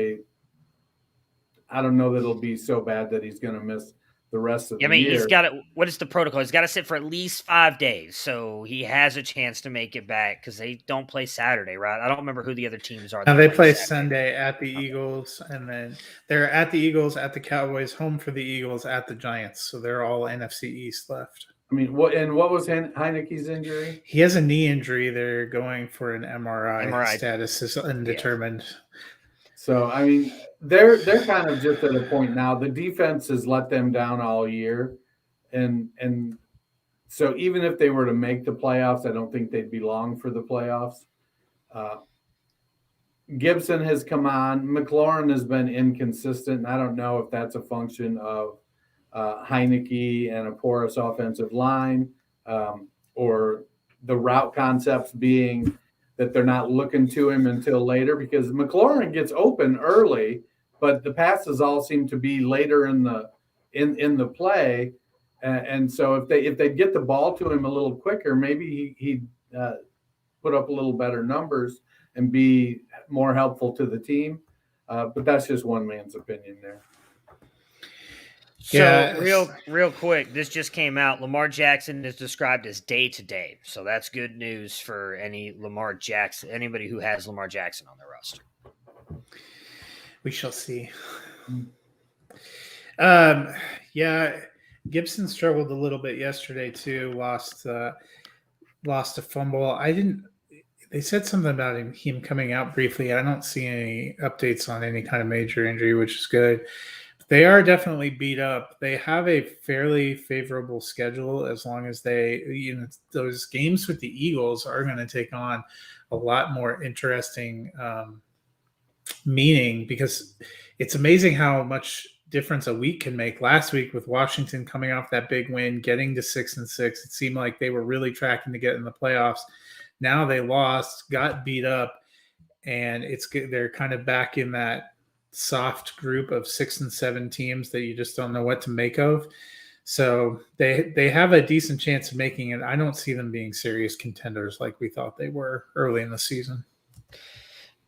it'll be so bad that he's going to miss the rest of the year. He's got to. What is the protocol? He's got to sit for at least 5 days, so he has a chance to make it back because they don't play Saturday, right? I don't remember who the other teams are. Now they play Sunday at the Eagles, and then they're at the Eagles, at the Cowboys, home for the Eagles, at the Giants. So they're all NFC East left. I mean, what was Heineke's injury? He has a knee injury. They're going for an MRI. Status is undetermined. Yeah. So, I mean, they're kind of just at a point now. The defense has let them down all year. And so even if they were to make the playoffs, I don't think they'd be long for the playoffs. Gibson has come on. McLaurin has been inconsistent. I don't know if that's a function of Heineke and a porous offensive line or the route concepts being that they're not looking to him until later, because McLaurin gets open early, but the passes all seem to be later in the play. And so if they get the ball to him a little quicker, maybe he'd put up a little better numbers and be more helpful to the team. But that's just one man's opinion there. So real quick, this just came out. Lamar Jackson is described as day-to-day. So that's good news for anybody who has Lamar Jackson on their roster. We shall see. Gibson struggled a little bit yesterday too. Lost a fumble. They said something about him coming out briefly. I don't see any updates on any kind of major injury, which is good. They are definitely beat up. They have a fairly favorable schedule as long as those games with the Eagles are going to take on a lot more interesting meaning, because it's amazing how much difference a week can make. Last week with Washington coming off that big win, getting to 6-6, it seemed like they were really tracking to get in the playoffs. Now they lost, got beat up, and they're kind of back in that soft group of 6 and 7 teams that you just don't know what to make of. So they have a decent chance of making it. I don't see them being serious contenders like we thought they were early in the season.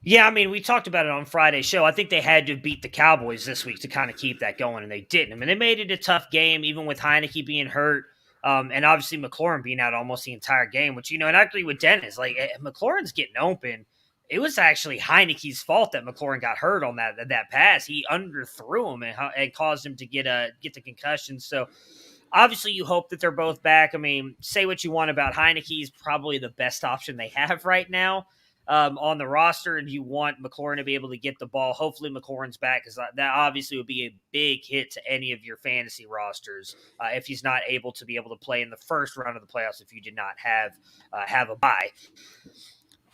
Yeah, I mean, we talked about it on Friday's show. I think they had to beat the Cowboys this week to kind of keep that going, and they didn't. I mean, they made it a tough game, even with Heineke being hurt. And obviously McLaurin being out almost the entire game, which, and I agree with Dennis. Like, McLaurin's getting open. It was actually Heineke's fault that McLaurin got hurt on that pass. He underthrew him and caused him to get the concussion. So obviously you hope that they're both back. I mean, say what you want about Heineke. He's probably the best option they have right now on the roster, and you want McLaurin to be able to get the ball. Hopefully McLaurin's back, because that obviously would be a big hit to any of your fantasy rosters if he's not able to be able to play in the first round of the playoffs if you did not have a bye.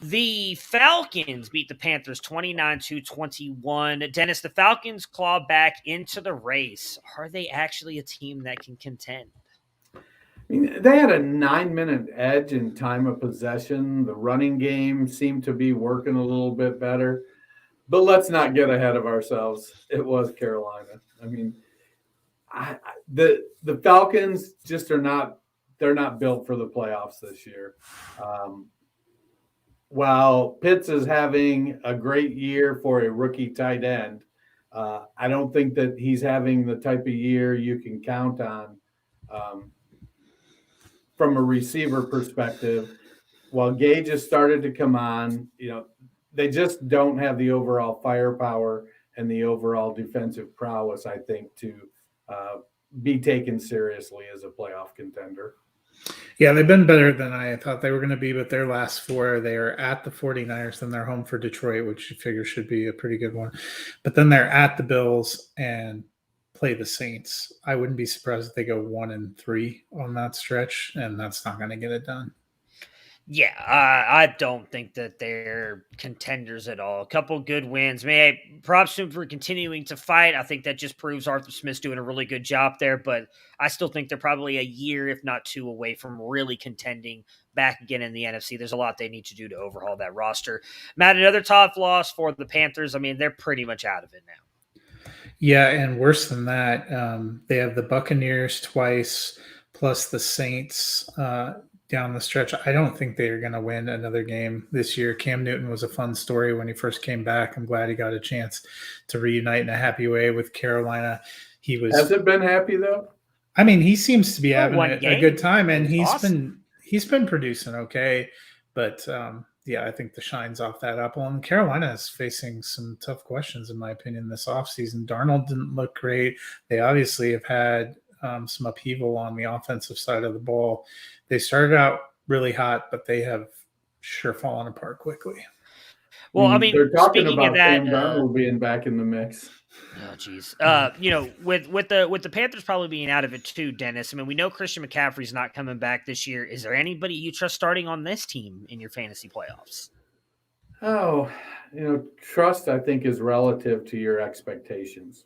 The Falcons beat the Panthers 29-21. Dennis, the Falcons claw back into the race. Are they actually a team that can contend? I mean, they had a 9-minute edge in time of possession. The running game seemed to be working a little bit better. But let's not get ahead of ourselves. It was Carolina. I mean, the Falcons just are not – they're not built for the playoffs this year. While Pitts is having a great year for a rookie tight end, I don't think that he's having the type of year you can count on from a receiver perspective. While Gage has started to come on, they just don't have the overall firepower and the overall defensive prowess, I think, to be taken seriously as a playoff contender. Yeah, they've been better than I thought they were going to be, but their last four, they are at the 49ers, then they're home for Detroit, which you figure should be a pretty good one. But then they're at the Bills and play the Saints. I wouldn't be surprised if they go 1-3 on that stretch, and that's not going to get it done. Yeah, I don't think that they're contenders at all. A couple good wins. Props to him for continuing to fight. I think that just proves Arthur Smith's doing a really good job there, but I still think they're probably a year, if not two, away from really contending back again in the NFC. There's a lot they need to do to overhaul that roster. Matt, another tough loss for the Panthers. I mean, they're pretty much out of it now. Yeah, and worse than that, they have the Buccaneers twice, plus the Saints down the stretch. I don't think they are going to win another game this year. Cam Newton was a fun story when he first came back. I'm glad he got a chance to reunite in a happy way with Carolina. Has it been happy though? I mean, he seems to be having a good time, and he's been producing okay. But yeah, I think the shine's off that apple. And Carolina is facing some tough questions, in my opinion, this offseason. Darnold didn't look great. They obviously have had some upheaval on the offensive side of the ball. They started out really hot, but they have sure fallen apart quickly. Well, I mean, they're talking speaking about of that, Sam Darnold being back in the mix. Oh, geez. With the Panthers probably being out of it too, Dennis. I mean, we know Christian McCaffrey's not coming back this year. Is there anybody you trust starting on this team in your fantasy playoffs? Oh, trust, I think, is relative to your expectations.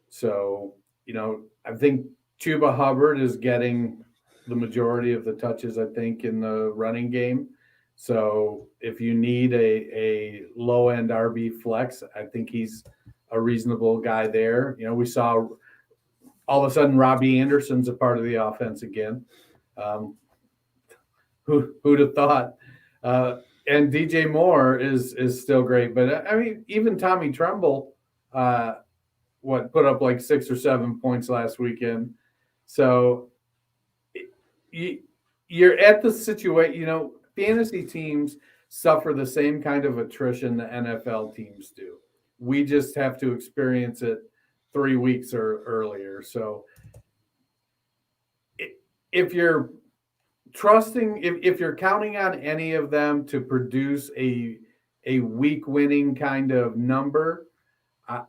So, I think Chuba Hubbard is getting the majority of the touches, I think, in the running game. So if you need a low-end RB flex, I think he's a reasonable guy there. We saw all of a sudden Robbie Anderson's a part of the offense again. Who'd have thought? And DJ Moore is still great. But, I mean, even Tommy Tremble, put up like 6 or 7 points last weekend. So you're at the situation, fantasy teams suffer the same kind of attrition the NFL teams do. We just have to experience it 3 weeks or earlier. So if you're if you're counting on any of them to produce a week winning kind of number,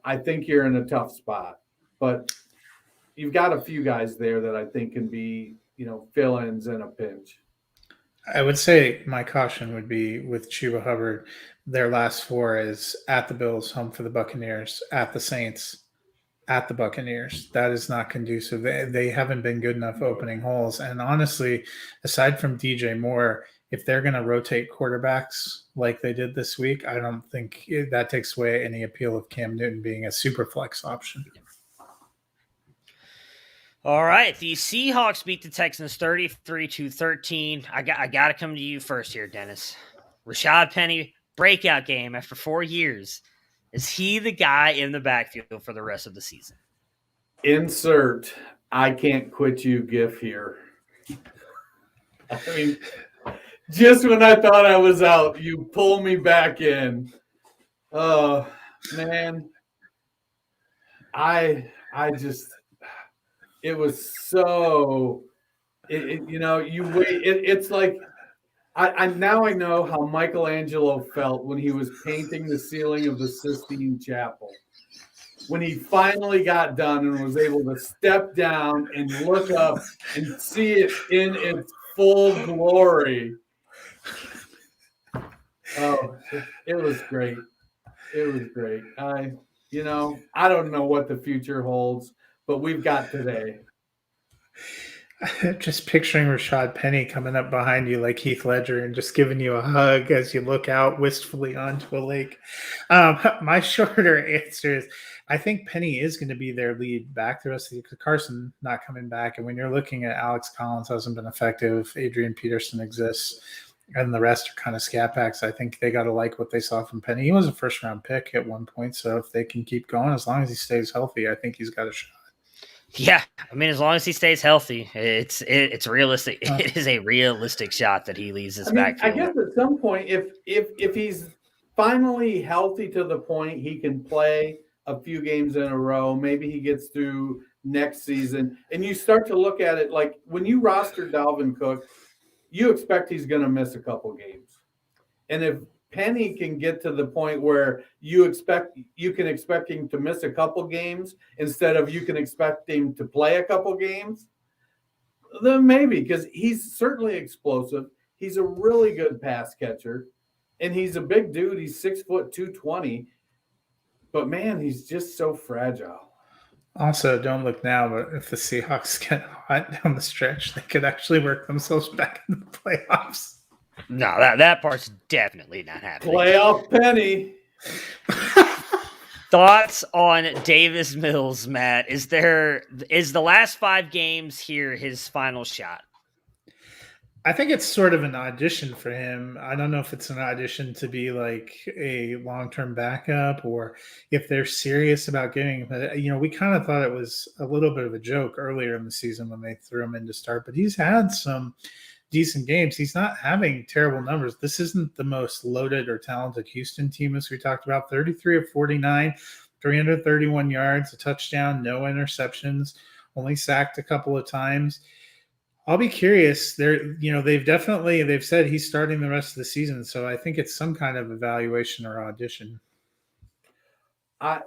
I think you're in a tough spot. But you've got a few guys there that I think can be, fill-ins in a pinch. I would say my caution would be with Chuba Hubbard. Their last four is at the Bills, home for the Buccaneers, at the Saints, at the Buccaneers. That is not conducive. They haven't been good enough opening holes. And honestly, aside from DJ Moore, if they're going to rotate quarterbacks like they did this week, I don't think that takes away any appeal of Cam Newton being a super flex option. All right, the Seahawks beat the Texans 33-13. I got to come to you first here, Dennis. Rashad Penny, breakout game after 4 years. Is he the guy in the backfield for the rest of the season? Insert I can't quit you gif here. I mean, just when I thought I was out, you pull me back in. Oh, man. I just, it was so, you wait. It's like, I now I know how Michelangelo felt when he was painting the ceiling of the Sistine Chapel. When he finally got done and was able to step down and look up and see it in its full glory. Oh, it was great. It was great. I don't know what the future holds, but we've got today. Just picturing Rashad Penny coming up behind you like Heath Ledger and just giving you a hug as you look out wistfully onto a lake. My shorter answer is I think Penny is going to be their lead back the rest of the year. Carson not coming back. And when you're looking at Alex Collins hasn't been effective, Adrian Peterson exists, and the rest are kind of scat packs, I think they got to like what they saw from Penny. He was a first-round pick at one point, so if they can keep going, as long as he stays healthy, I think he's got a shot. Yeah, I mean, as long as he stays healthy, it's realistic. It is a realistic shot that he leaves his backfield. I guess at some point, if he's finally healthy to the point he can play a few games in a row, maybe he gets through next season, and you start to look at it like when you roster Dalvin Cook, you expect he's going to miss a couple games, and if Penny can get to the point where you can expect him to miss a couple games instead of you can expect him to play a couple games, then maybe, because he's certainly explosive. He's a really good pass catcher, and he's a big dude. He's 6 foot 220, but man, he's just so fragile. Also, don't look now, but if the Seahawks get hot down the stretch, they could actually work themselves back in the playoffs. No, that part's definitely not happening. Playoff Penny. Thoughts on Davis Mills, Matt? Is the last 5 games here his final shot? I think it's sort of an audition for him. I don't know if it's an audition to be like a long-term backup or if they're serious about getting him. We kind of thought it was a little bit of a joke earlier in the season when they threw him in to start, but he's had some decent games. He's not having terrible numbers. This isn't the most loaded or talented Houston team, as we talked about. 33 of 49, 331 yards, a touchdown, no interceptions, only sacked a couple of times. I'll be curious. They've said he's starting the rest of the season, so I think it's some kind of evaluation or audition. I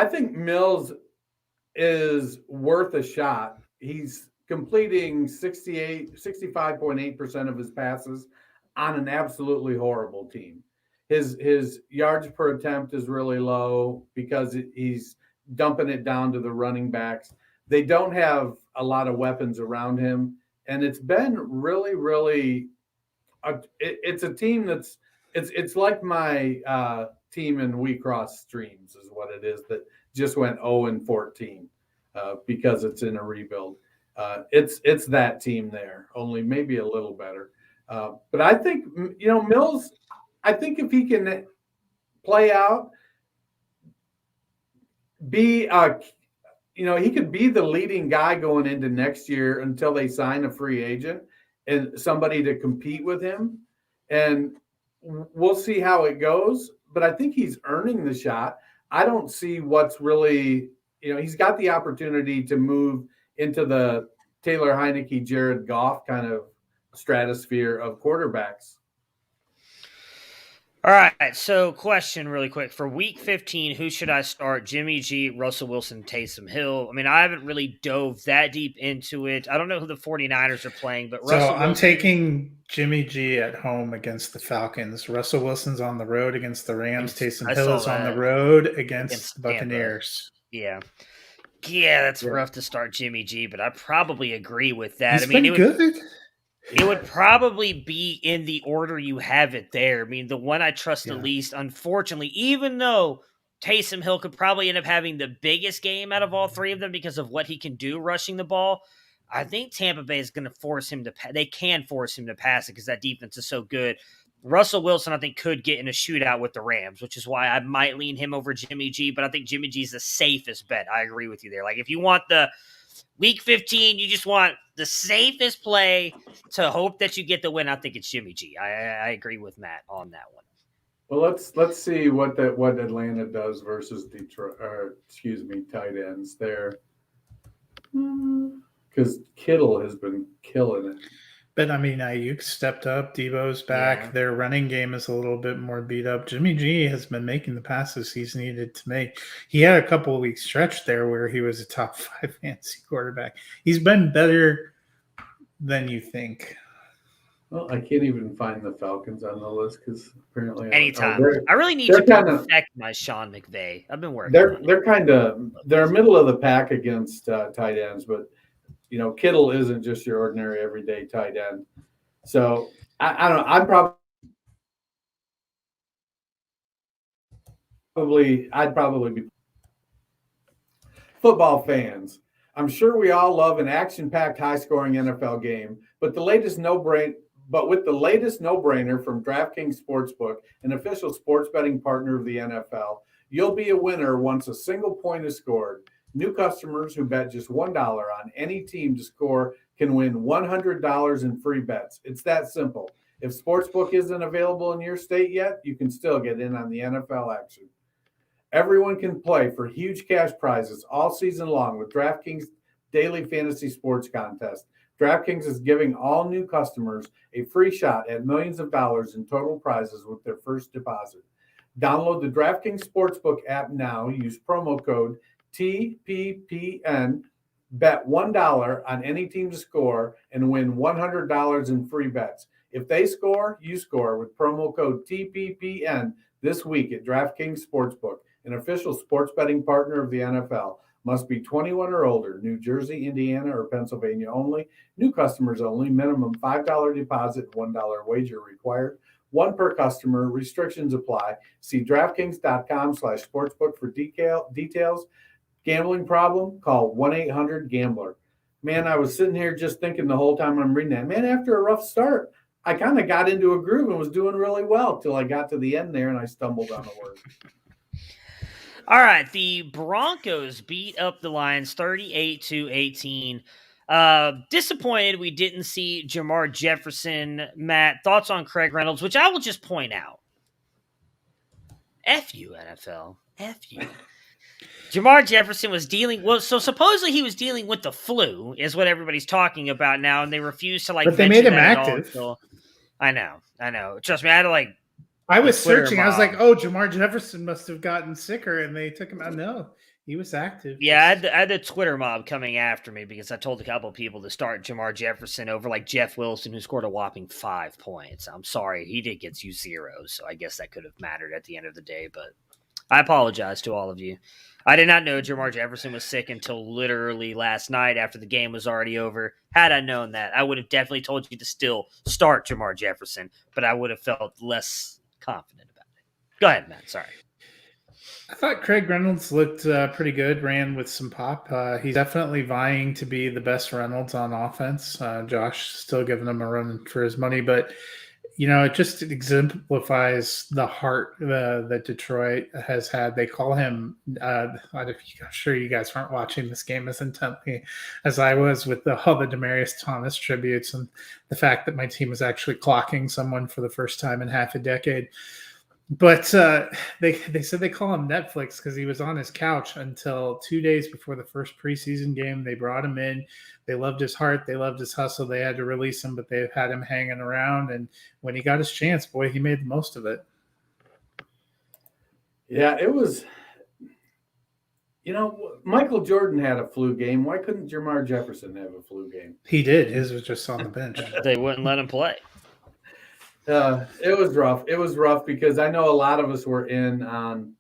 think Mills is worth a shot. He's completing 65.8% of his passes on an absolutely horrible team. His yards per attempt is really low because he's dumping it down to the running backs. They don't have a lot of weapons around him, and it's been really, really. It's a team that's it's like my team in We Cross Streams is what it is that just went 0-14 because it's in a rebuild. It's that team there, only maybe a little better. But I think, Mills, I think if he can play out, he could be the leading guy going into next year until they sign a free agent and somebody to compete with him. And we'll see how it goes. But I think he's earning the shot. I don't see what's really, he's got the opportunity to move into the Taylor Heineke, Jared Goff kind of stratosphere of quarterbacks. All right, so question really quick. For Week 15, who should I start? Jimmy G, Russell Wilson, Taysom Hill? I mean, I haven't really dove that deep into it. I don't know who the 49ers are playing, but Russell I'm taking Jimmy G at home against the Falcons. Russell Wilson's on the road against the Rams. Taysom Hill is on the road against the Buccaneers. Yeah. Yeah, that's rough to start Jimmy G, but I probably agree with that. He's been good. It would probably be in the order you have it there. I mean, the one I trust the least, unfortunately, even though Taysom Hill could probably end up having the biggest game out of all 3 of them because of what he can do rushing the ball, I think Tampa Bay is going to force him to – they can force him to pass it because that defense is so good. Russell Wilson, I think, could get in a shootout with the Rams, which is why I might lean him over Jimmy G, but I think Jimmy G is the safest bet. I agree with you there. Like, if you want the Week 15, you just want the safest play to hope that you get the win. I think it's Jimmy G. I agree with Matt on that one. Well, let's see what Atlanta does versus Detroit, or tight ends there, because Kittle has been killing it. But I mean, Ayuk stepped up. Debo's back. Yeah. Their running game is a little bit more beat up. Jimmy G has been making the passes he's needed to make. He had a couple of weeks stretch there where he was a top 5 fantasy quarterback. He's been better than you think. Well, I can't even find the Falcons on the list because apparently Anytime. I really need to perfect my Sean McVay. I've been working. They're middle of the pack against tight ends, but Kittle isn't just your ordinary everyday tight end. So I don't know. I'd probably be football fans. I'm sure we all love an action-packed, high-scoring NFL game, but with the latest no-brainer from DraftKings Sportsbook, an official sports betting partner of the NFL, you'll be a winner once a single point is scored. New customers who bet just $1 on any team to score can win $100 in free bets. It's that simple. If Sportsbook isn't available in your state yet, you can still get in on the NFL action. Everyone can play for huge cash prizes all season long with DraftKings Daily Fantasy Sports Contest. DraftKings is giving all new customers a free shot at millions of dollars in total prizes with their first deposit. Download the DraftKings Sportsbook app now. Use promo code TPPN. Bet $1 on any team to score and win $100 in free bets. If they score, you score with promo code TPPN this week at DraftKings Sportsbook, an official sports betting partner of the NFL. Must be 21 or older. New Jersey, Indiana, or Pennsylvania only. New customers only. Minimum $5 deposit, $1 wager required. One per customer. Restrictions apply. See DraftKings.com/sportsbook for details. Gambling problem? Call 1-800-GAMBLER. Man, I was sitting here just thinking the whole time I'm reading that. Man, after a rough start, I kind of got into a groove and was doing really well till I got to the end there and I stumbled on a word. All right, the Broncos beat up the Lions 38-18. Disappointed we didn't see Jamar Jefferson. Matt, thoughts on Craig Reynolds, which I will just point out. F you, NFL. F you. Jamar Jefferson was supposedly he was dealing with the flu, is what everybody's talking about now, and they refused to But they made him active. I know. Trust me, I had to I was searching. I was like, oh, Jamar Jefferson must have gotten sicker, and they took him out. No, he was active. Yeah, I had the Twitter mob coming after me because I told a couple of people to start Jamar Jefferson over Jeff Wilson, who scored a whopping 5 points. I'm sorry, he did get you 0, so I guess that could have mattered at the end of the day, but I apologize to all of you. I did not know Jamar Jefferson was sick until literally last night after the game was already over. Had I known that, I would have definitely told you to still start Jamar Jefferson, but I would have felt less confident about it. Go ahead, Matt. Sorry. I thought Craig Reynolds looked pretty good, ran with some pop. He's definitely vying to be the best Reynolds on offense. Josh still giving him a run for his money, but it just exemplifies the heart that Detroit has had. They call him, I'm sure you guys aren't watching this game as intently as I was with all the Demaryius Thomas tributes and the fact that my team is actually clocking someone for the first time in half a decade. But they said they call him Netflix because he was on his couch until 2 days before the first preseason game. They brought him in. They loved his heart. They loved his hustle. They had to release him, but they've had him hanging around. And when he got his chance, boy, he made the most of it. Yeah, it was, Michael Jordan had a flu game. Why couldn't Jamar Jefferson have a flu game? He did. His was just on the bench. They wouldn't let him play. It was rough. It was rough because I know a lot of us were in on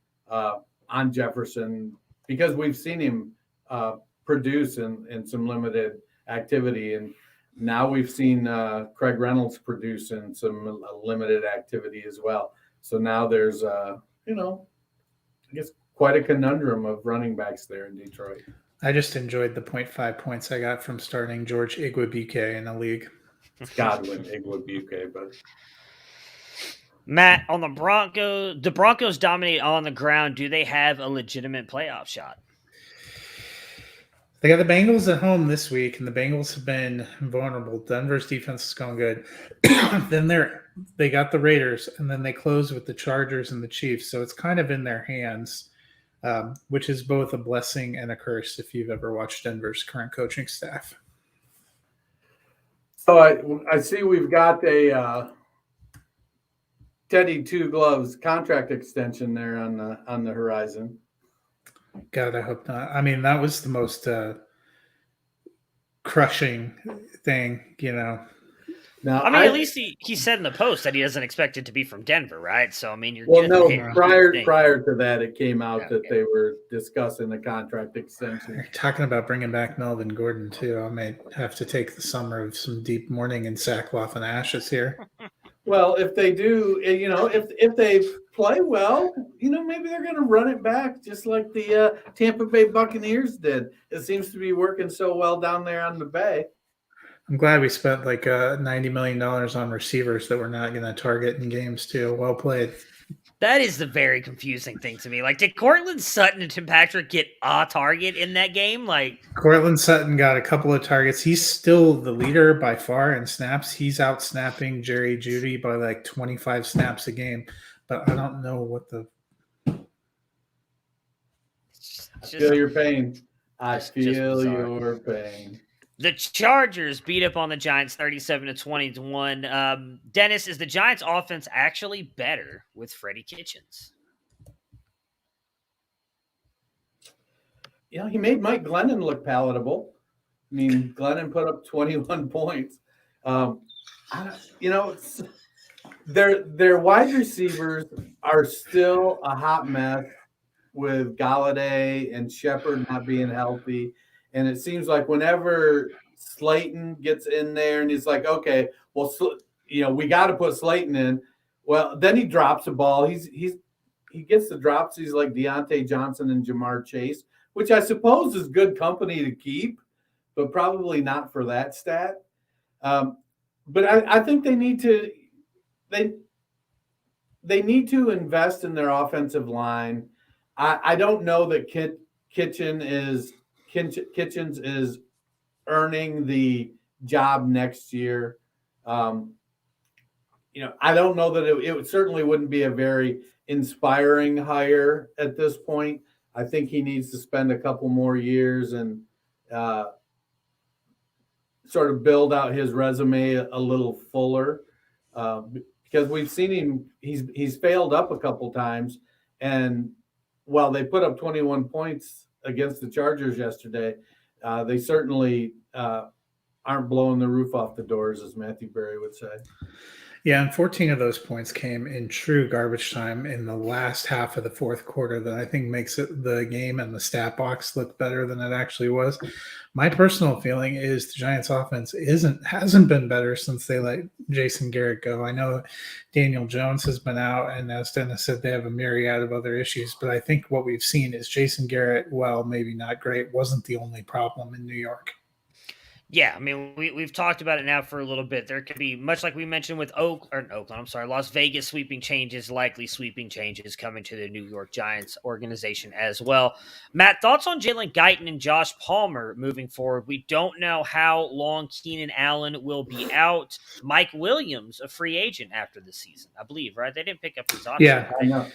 Jefferson because we've seen him produce in some limited activity, and now we've seen Craig Reynolds produce in some limited activity as well. So now there's I guess quite a conundrum of running backs there in Detroit. I just enjoyed the 0.5 points I got from starting George Igwebuike in the league. Godwin Igwebuike, but. Matt, on the Broncos dominate on the ground. Do they have a legitimate playoff shot? They got the Bengals at home this week, and the Bengals have been vulnerable. Denver's defense is going good. Then they got the Raiders, and then they close with the Chargers and the Chiefs. So it's kind of in their hands, which is both a blessing and a curse if you've ever watched Denver's current coaching staff. So I see we've got a Teddy Two Gloves contract extension there on the horizon. God, I hope not. I mean, that was the most crushing thing, Now, I mean, at least he said in the post that he doesn't expect it to be from Denver, right? So, I mean, you're prior to that, it came out that they were discussing a contract extension. You're talking about bringing back Melvin Gordon, too. I may have to take the summer of some deep mourning and sackcloth and ashes here. Well, if they do, if they play well, maybe they're going to run it back just like the Tampa Bay Buccaneers did. It seems to be working so well down there on the Bay. I'm glad we spent like $90 million on receivers that we're not going to target in games too. Well played. That is the very confusing thing to me. Like, did Cortland Sutton and Tim Patrick get a target in that game? Like, Cortland Sutton got a couple of targets. He's still the leader by far in snaps. He's out snapping Jerry Jeudy by like 25 snaps a game. But I don't know what the. I feel your pain. I feel your pain. The Chargers beat up on the Giants 37-21. Dennis, is the Giants' offense actually better with Freddie Kitchens? He made Mike Glennon look palatable. I mean, Glennon put up 21 points. Their wide receivers are still a hot mess with Galladay and Shepard not being healthy. And it seems like whenever Slayton gets in there and he's like, okay, well, we got to put Slayton in. Well, then he drops the ball. He gets the drops. He's like Deontay Johnson and Jamar Chase, which I suppose is good company to keep, but probably not for that stat. But I think they need to invest in their offensive line. I don't know that Kitchens is earning the job next year. I don't know that it certainly wouldn't be a very inspiring hire at this point. I think he needs to spend a couple more years and sort of build out his resume a little fuller because we've seen him. He's failed up a couple times, and while they put up 21 points against the Chargers yesterday, they certainly aren't blowing the roof off the doors, as Matthew Berry would say. Yeah, and 14 of those points came in true garbage time in the last half of the fourth quarter that I think makes the game and the stat box look better than it actually was. My personal feeling is the Giants' offense hasn't been better since they let Jason Garrett go. I know Daniel Jones has been out, and as Dennis said, they have a myriad of other issues, but I think what we've seen is Jason Garrett, while maybe not great, wasn't the only problem in New York. Yeah, I mean, we've talked about it now for a little bit. There could be, much like we mentioned with Las Vegas sweeping changes, likely sweeping changes coming to the New York Giants organization as well. Matt, thoughts on Jalen Guyton and Josh Palmer moving forward? We don't know how long Keenan Allen will be out. Mike Williams, a free agent after the season, I believe, right? They didn't pick up his option. Yeah, I know.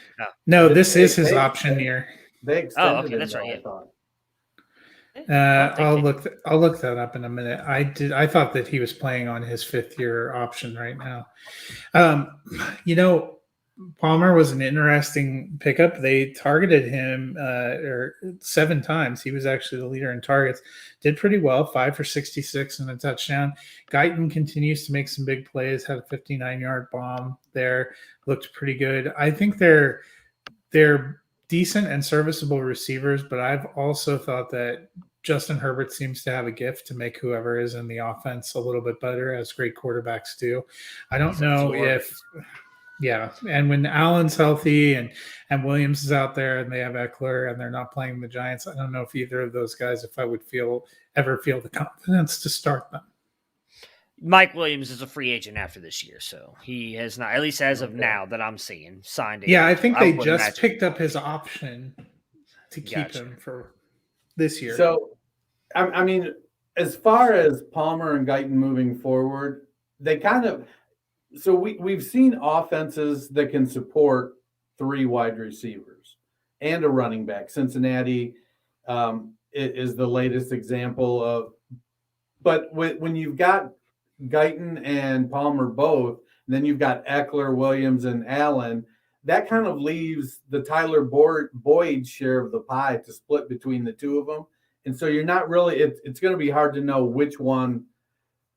No, this is his option year. They extended okay, that's right. I'll look that up in a minute. I thought that he was playing on his 5th-year option right now. Palmer was an interesting pickup. They targeted him 7 times. He was actually the leader in targets. Did pretty well, 5 for 66 and a touchdown. Guyton continues to make some big plays. Had a 59-yard bomb there. Looked pretty good. I think they're decent and serviceable receivers, but I've also thought that Justin Herbert seems to have a gift to make whoever is in the offense a little bit better, as great quarterbacks do. I don't know and when Allen's healthy and Williams is out there and they have Eckler and they're not playing the Giants, I don't know if either of those guys, if I would ever feel the confidence to start them. Mike Williams is a free agent after this year, so he has not, at least as of now that I'm seeing, signed. Yeah, I think they just picked up his option to keep him for this year. So I mean, as far as Palmer and Guyton moving forward, they kind of so we've seen offenses that can support 3 wide receivers and a running back. Cincinnati is the latest example of, but when you've got Guyton and Palmer both, and then you've got Eckler, Williams, and Allen, that kind of leaves the Tyler Boyd share of the pie to split between the two of them. And so you're not really, it's going to be hard to know which one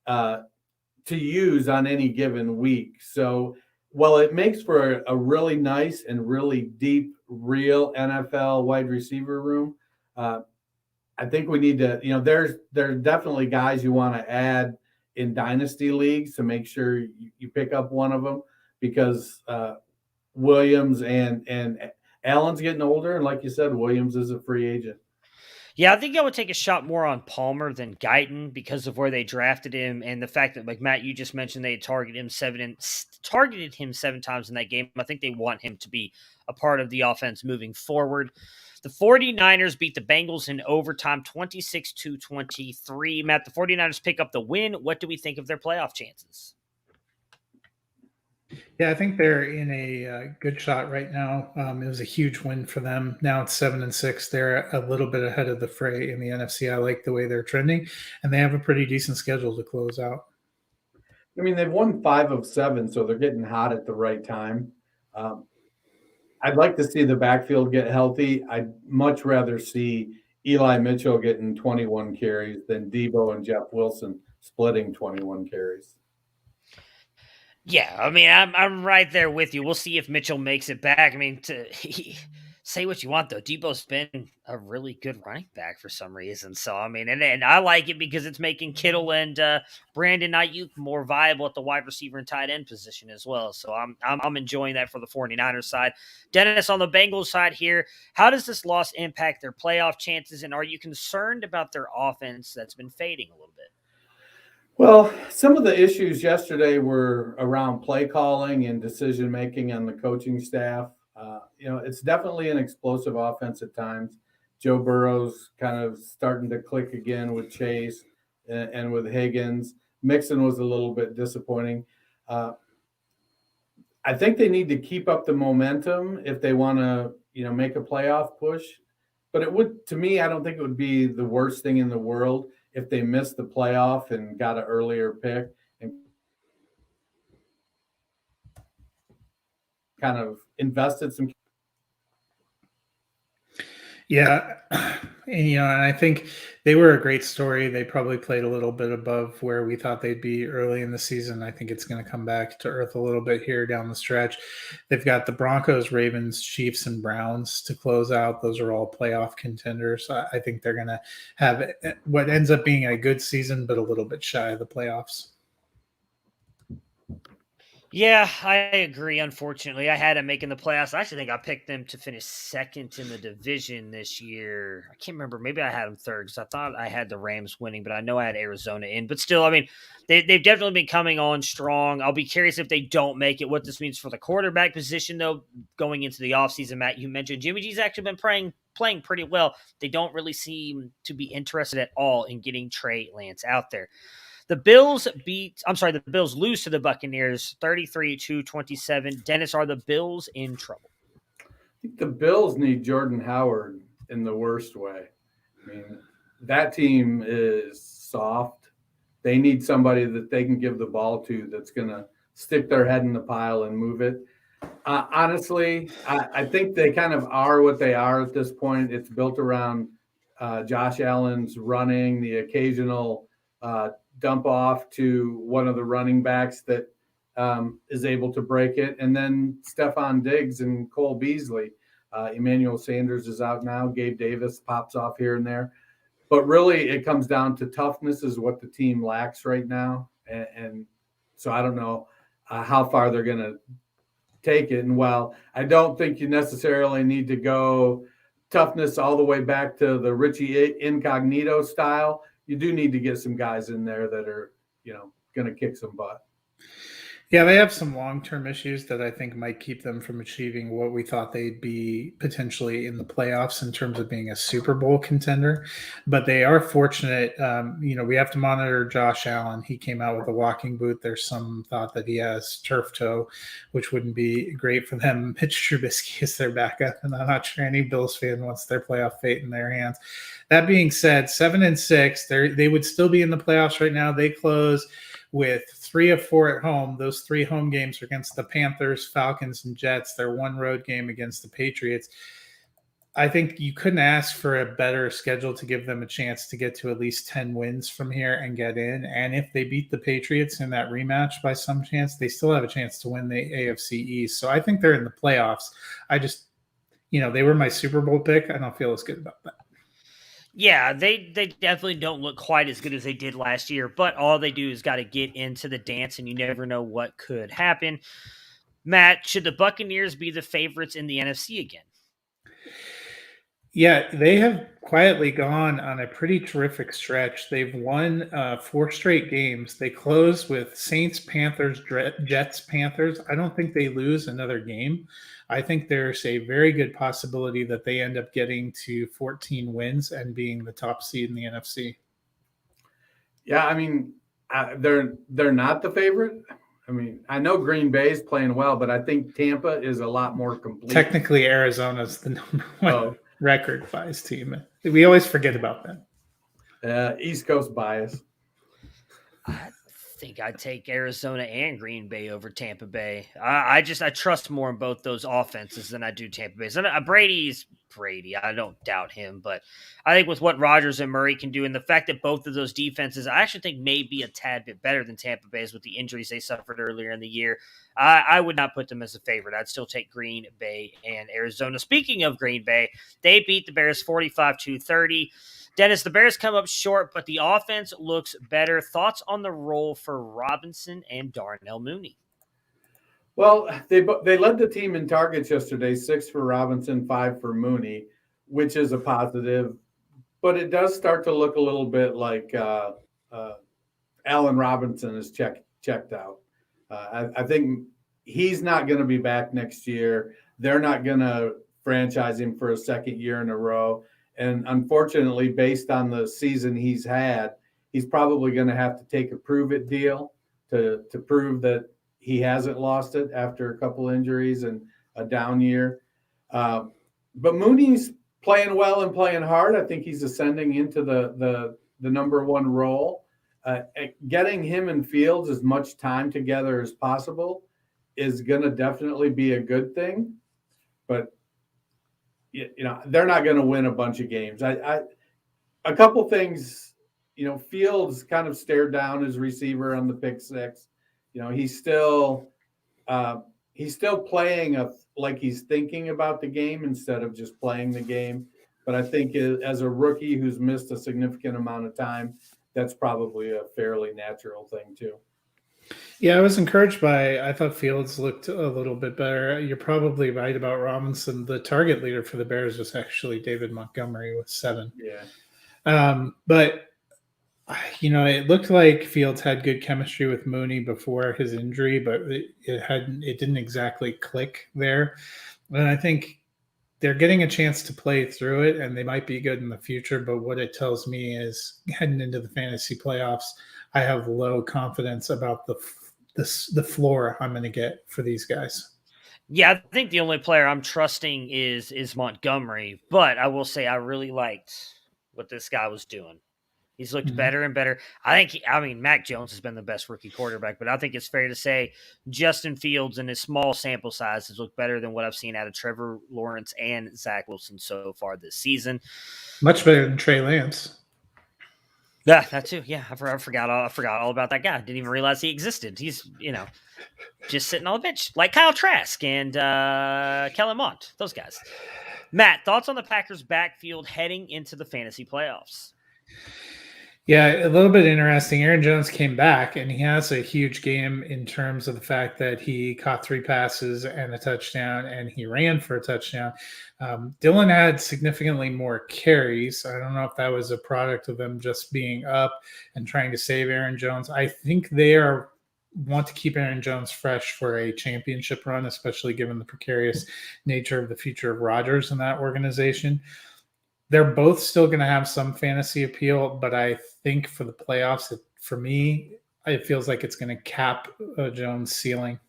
to use on any given week. So while it makes for a really nice and really deep, real NFL wide receiver room, I think we need to, there's definitely guys you want to add in dynasty leagues to make sure you pick up one of them, because Williams and Allen's getting older. And like you said, Williams is a free agent. Yeah, I think I would take a shot more on Palmer than Guyton because of where they drafted him and the fact that, like Matt, you just mentioned they targeted him 7 times in that game. I think they want him to be a part of the offense moving forward. The 49ers beat the Bengals in overtime 26-23. Matt, the 49ers pick up the win. What do we think of their playoff chances? Yeah, I think they're in a good shot right now. It was a huge win for them. Now it's 7-6. They're a little bit ahead of the fray in the NFC. I like the way they're trending, and they have a pretty decent schedule to close out. I mean, they've won 5 of 7, so they're getting hot at the right time. I'd like to see the backfield get healthy. I'd much rather see Eli Mitchell getting 21 carries than Debo and Jeff Wilson splitting 21 carries. Yeah, I mean, I'm right there with you. We'll see if Mitchell makes it back. I mean, say what you want, though. Debo's been a really good running back for some reason. So, I mean, and I like it because it's making Kittle and Brandon Ayuk more viable at the wide receiver and tight end position as well. So I'm enjoying that for the 49ers side. Dennis, on the Bengals side here, how does this loss impact their playoff chances? And are you concerned about their offense that's been fading a little bit? Well, some of the issues yesterday were around play calling and decision making on the coaching staff. It's definitely an explosive offense at times. Joe Burrow's kind of starting to click again with Chase and with Higgins. Mixon was a little bit disappointing. I think they need to keep up the momentum if they want to, make a playoff push. But it would, to me, I don't think it would be the worst thing in the world if they missed the playoff and got an earlier pick and kind of invested some. Yeah. And I think they were a great story. They probably played a little bit above where we thought they'd be early in the season. I think it's going to come back to earth a little bit here down the stretch. They've got the Broncos, Ravens, Chiefs, and Browns to close out. Those are all playoff contenders. I think they're going to have what ends up being a good season, but a little bit shy of the playoffs. Yeah, I agree. Unfortunately, I had them making the playoffs. I actually think I picked them to finish second in the division this year. I can't remember. Maybe I had them third because I thought I had the Rams winning, but I know I had Arizona in. But still, I mean, they've definitely been coming on strong. I'll be curious if they don't make it, what this means for the quarterback position, though, going into the offseason. Matt, you mentioned Jimmy G's actually been playing pretty well. They don't really seem to be interested at all in getting Trey Lance out there. The Bills lose to the Buccaneers 33-27. Dennis, are the Bills in trouble? I think the Bills need Jordan Howard in the worst way. I mean, that team is soft. They need somebody that they can give the ball to that's going to stick their head in the pile and move it. Honestly, I think they kind of are what they are at this point. It's built around Josh Allen's running, the occasional dump off to one of the running backs that is able to break it. And then Stephon Diggs and Cole Beasley. Emmanuel Sanders is out now. Gabe Davis pops off here and there. But really, it comes down to toughness is what the team lacks right now. And so I don't know how far they're going to take it. And while I don't think you necessarily need to go toughness all the way back to the Richie Incognito style, you do need to get some guys in there that are, going to kick some butt. Yeah, they have some long-term issues that I think might keep them from achieving what we thought they'd be potentially in the playoffs in terms of being a Super Bowl contender. But they are fortunate. We have to monitor Josh Allen. He came out with a walking boot. There's some thought that he has turf toe, which wouldn't be great for them. Mitch Trubisky is their backup, and I'm not sure any Bills fan wants their playoff fate in their hands. That being said, 7-6, they would still be in the playoffs right now. They close with 3 of 4 at home. Those 3 home games are against the Panthers, Falcons, and Jets. Their 1 road game against the Patriots. I think you couldn't ask for a better schedule to give them a chance to get to at least 10 wins from here and get in. And if they beat the Patriots in that rematch by some chance, they still have a chance to win the AFC East. So I think they're in the playoffs. I just, they were my Super Bowl pick. I don't feel as good about that. Yeah, they definitely don't look quite as good as they did last year, but all they do is got to get into the dance, and you never know what could happen. Matt, should the Buccaneers be the favorites in the NFC again? Yeah, they have quietly gone on a pretty terrific stretch. They've won 4 straight games. They close with Saints, Panthers, Jets, Panthers. I don't think they lose another game. I think there's a very good possibility that they end up getting to 14 wins and being the top seed in the NFC. Yeah, I mean, they're not the favorite. I mean, I know Green Bay is playing well, but I think Tampa is a lot more complete. Technically, Arizona's the number 1 record-wise team. We always forget about them. East Coast bias. I think I'd take Arizona and Green Bay over Tampa Bay. I trust more in both those offenses than I do Tampa Bay. So Brady's Brady. I don't doubt him, but I think with what Rodgers and Murray can do and the fact that both of those defenses, I actually think may be a tad bit better than Tampa Bay's with the injuries they suffered earlier in the year. I would not put them as a favorite. I'd still take Green Bay and Arizona. Speaking of Green Bay, they beat the Bears 45-30. Dennis, the Bears come up short, but the offense looks better. Thoughts on the role for Robinson and Darnell Mooney? Well, they led the team in targets yesterday, 6 for Robinson, 5 for Mooney, which is a positive. But it does start to look a little bit like Allen Robinson is checked out. I think he's not going to be back next year. They're not going to franchise him for a second year in a row. And unfortunately, based on the season he's had, he's probably going to have to take a prove-it deal to prove that he hasn't lost it after a couple injuries and a down year. But Mooney's playing well and playing hard. I think he's ascending into the number 1 role. Getting him and Fields as much time together as possible is going to definitely be a good thing. But they're not going to win a bunch of games. A couple things, Fields kind of stared down his receiver on the pick 6. He's still playing like he's thinking about the game instead of just playing the game. But I think as a rookie who's missed a significant amount of time, that's probably a fairly natural thing too. Yeah, I was encouraged I thought Fields looked a little bit better. You're probably right about Robinson. The target leader for the Bears was actually David Montgomery with 7. Yeah. But it looked like Fields had good chemistry with Mooney before his injury, but it didn't exactly click there. And I think they're getting a chance to play through it, and they might be good in the future. But what it tells me is heading into the fantasy playoffs, I have low confidence about the floor I'm going to get for these guys. Yeah, I think the only player I'm trusting is Montgomery, but I will say I really liked what this guy was doing. He's looked better and better. I mean, Mac Jones has been the best rookie quarterback, but I think it's fair to say Justin Fields in his small sample size has looked better than what I've seen out of Trevor Lawrence and Zach Wilson so far this season. Much better than Trey Lance. Yeah, that too. Yeah, I forgot all about that guy. Didn't even realize he existed. He's, just sitting on the bench like Kyle Trask and Kellen Mond, those guys. Matt, thoughts on the Packers' backfield heading into the fantasy playoffs? Yeah, a little bit interesting. Aaron Jones came back, and he has a huge game in terms of the fact that he caught 3 passes and a touchdown, and he ran for a touchdown. Dylan had significantly more carries. I don't know if that was a product of them just being up and trying to save Aaron Jones. I think they are want to keep Aaron Jones fresh for a championship run, especially given the precarious nature of the future of Rodgers in that organization. They're both still going to have some fantasy appeal, but I think for the playoffs, for me, it feels like it's going to cap Jones' ceiling.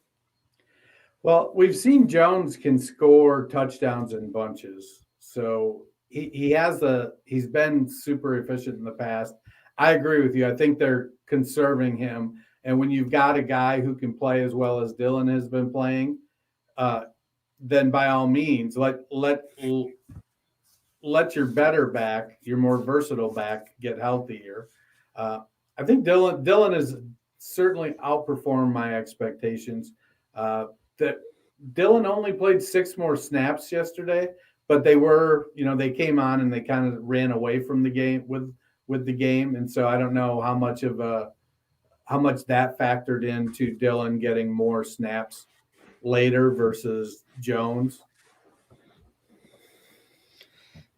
Well, we've seen Jones can score touchdowns in bunches. So he's been super efficient in the past. I agree with you. I think they're conserving him. And when you've got a guy who can play as well as Dylan has been playing, then by all means, let your better back, your more versatile back, get healthier. I think Dylan has certainly outperformed my expectations. That Dylan only played 6 more snaps yesterday, but they came on and they kind of ran away from the game with the game, and so I don't know how much that factored into Dylan getting more snaps later versus Jones.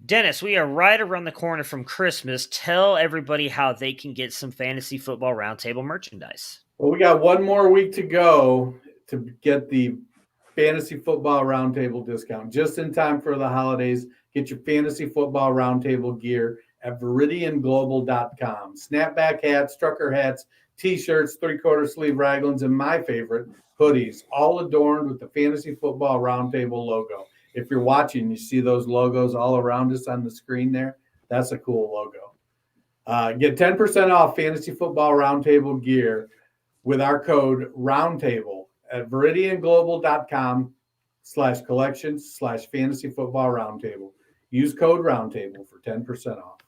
Dennis, we are right around the corner from Christmas. Tell everybody how they can get some Fantasy Football Roundtable merchandise. Well, we got one more week to go to get the Fantasy Football Roundtable discount. Just in time for the holidays, get your Fantasy Football Roundtable gear at ViridianGlobal.com. Snapback hats, trucker hats, T-shirts, 3/4 sleeve raglans, and my favorite, hoodies, all adorned with the Fantasy Football Roundtable logo. If you're watching, you see those logos all around us on the screen there. That's a cool logo. Get 10% off Fantasy Football Roundtable gear with our code ROUNDTABLE at ViridianGlobal.com/collections/Fantasy Football Roundtable. Use code ROUNDTABLE for 10% off.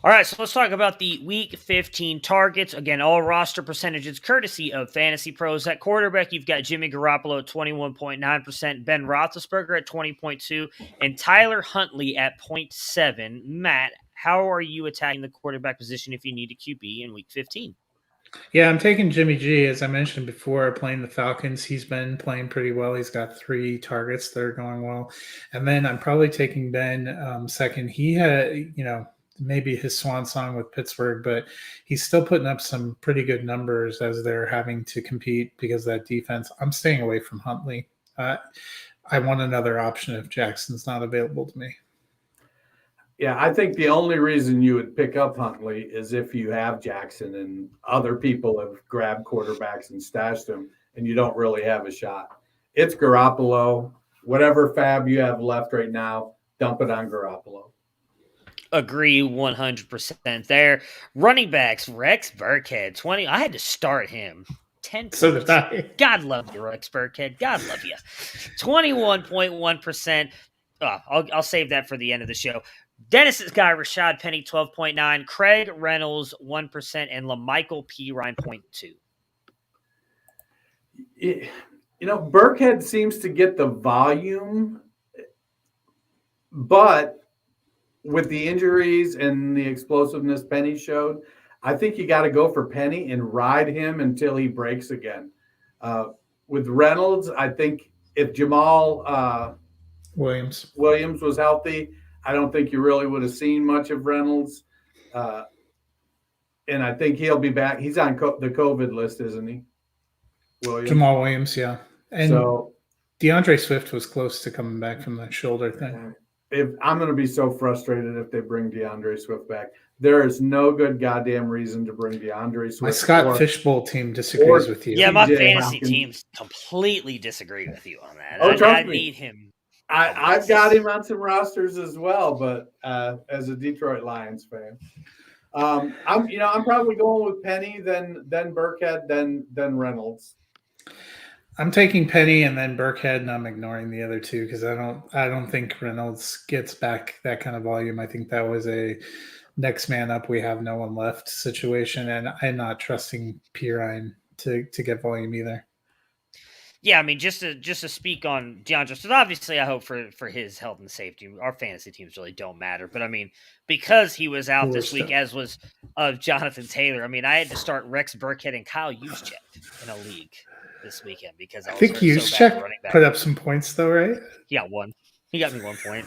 All right, so let's talk about the Week 15 targets. Again, all roster percentages courtesy of Fantasy Pros. At quarterback, you've got Jimmy Garoppolo at 21.9%, Ben Roethlisberger at 20.2%, and Tyler Huntley at 0.7%. Matt, how are you attacking the quarterback position if you need a QB in Week 15? Yeah, I'm taking Jimmy G. As I mentioned before, playing the Falcons. He's been playing pretty well. He's got 3 targets that are going well. And then I'm probably taking Ben second. He had, maybe his swan song with Pittsburgh, but he's still putting up some pretty good numbers as they're having to compete because of that defense. I'm staying away from Huntley. I want another option if Jackson's not available to me. Yeah, I think the only reason you would pick up Huntley is if you have Jackson and other people have grabbed quarterbacks and stashed them and you don't really have a shot. It's Garoppolo. Whatever fab you have left right now, dump it on Garoppolo. Agree 100% there. Running backs, Rex Burkhead, 20. I had to start him. 10 So did I. God love you, Rex Burkhead. God love you. 21.1%. I'll save that for the end of the show. Dennis's guy, Rashad Penny, 12.9%. Craig Reynolds, 1%. And LaMichael Pirine, 0.2%. Burkhead seems to get the volume, but with the injuries and the explosiveness Penny showed, I think you got to go for Penny and ride him until he breaks again. With Reynolds, I think if Jamal Williams was healthy, I don't think you really would have seen much of Reynolds. And I think he'll be back. He's on the COVID list, isn't he? Jamal Williams, yeah. And so DeAndre Swift was close to coming back from that shoulder thing. I'm going to be so frustrated if they bring DeAndre Swift back. There is no good goddamn reason to bring DeAndre Swift. My Scott Fishbowl team disagrees with you. Yeah, my fantasy teams completely disagree with you on that. I need him. I've got him on some rosters as well, but as a Detroit Lions fan, I'm probably going with Penny, then Burkhead, then Reynolds. I'm taking Penny and then Burkhead, and I'm ignoring the other two because I don't think Reynolds gets back that kind of volume. I think that was a next man up, we have no one left situation, and I'm not trusting Pirine to get volume either. Yeah, I mean, just to speak on DeAndre, so obviously I hope for his health and safety. Our fantasy teams really don't matter, but I mean, because he was out this week, as was Jonathan Taylor, I mean, I had to start Rex Burkhead and Kyle Juszczyk in a league this weekend because I think Juszczyk put up some points though, right? Yeah, 1. He got me 1 point.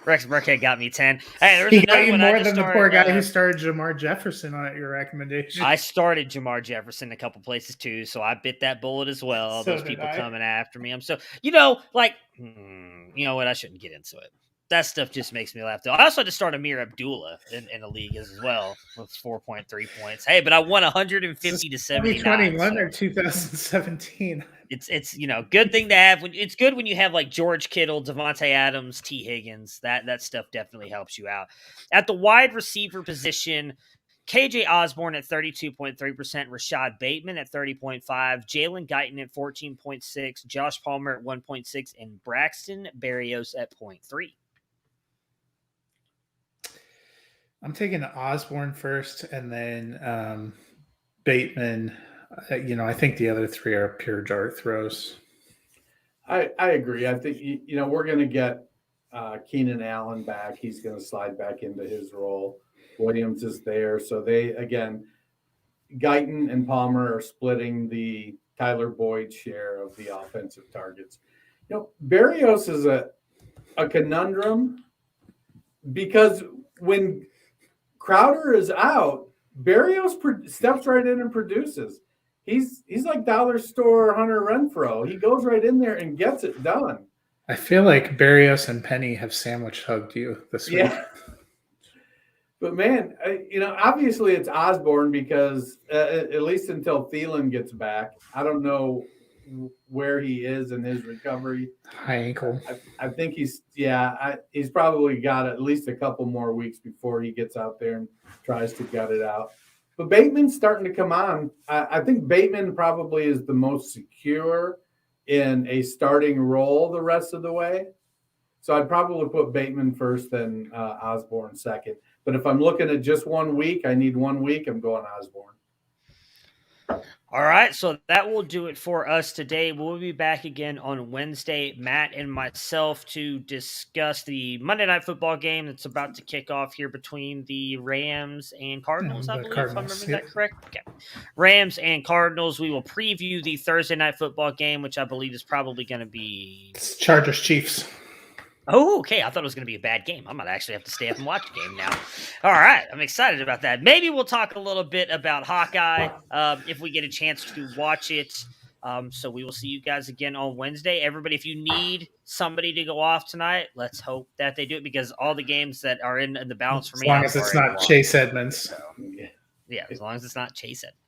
Rex Burkhead got me 10. Hey, there's He got another you one. more I just than the started, poor guy who started Jamar Jefferson on your recommendation. I started Jamar Jefferson a couple places too, so I bit that bullet as well. So Those did people I. coming after me. I'm so you know what? I shouldn't get into it. That stuff just makes me laugh. Though I also had to start Amir Abdullah in a league as well with 4.3 points. Hey, but I won 150 to 79. 2021 or 2017. It's good thing to have. It's good when you have like George Kittle, Devontae Adams, T. Higgins. That stuff definitely helps you out. At the wide receiver position, KJ Osborne at 32.3%, Rashad Bateman at 30.5%, Jalen Guyton at 14.6%, Josh Palmer at 1.6%, and Braxton Berrios at 0.3%. I'm taking Osborne first, and then Bateman. I think the other three are pure dart throws. I agree. I think we're going to get Keenan Allen back. He's going to slide back into his role. Williams is there, so Guyton and Palmer are splitting the Tyler Boyd share of the offensive targets. Berrios is a conundrum because when Crowder is out, Berrios steps right in and produces. He's like dollar store Hunter Renfrow. He goes right in there and gets it done. I feel like Berrios and Penny have sandwich hugged you this week. Yeah. But man, obviously it's Osborne because at least until Thielen gets back, I don't know where he is in his recovery. High ankle. I think he's probably got at least a couple more weeks before he gets out there and tries to gut it out. But Bateman's starting to come on. I think Bateman probably is the most secure in a starting role the rest of the way. So I'd probably put Bateman first, then Osborne second. But if I'm looking at just 1 week, I need 1 week, I'm going Osborne. All right, so that will do it for us today. We'll be back again on Wednesday, Matt and myself, to discuss the Monday Night Football game that's about to kick off here between the Rams and Cardinals, I believe, if I'm remembering that correct. Okay. Rams and Cardinals. We will preview the Thursday Night Football game, which I believe is probably going to be Chargers Chiefs. Oh, okay. I thought it was going to be a bad game. I might actually have to stay up and watch the game now. All right. I'm excited about that. Maybe we'll talk a little bit about Hawkeye if we get a chance to watch it. So we will see you guys again on Wednesday. Everybody, if you need somebody to go off tonight, let's hope that they do it because all the games that are in the balance for me. As long as it's not Chase Edmonds. So, yeah, as long as it's not Chase Edmonds.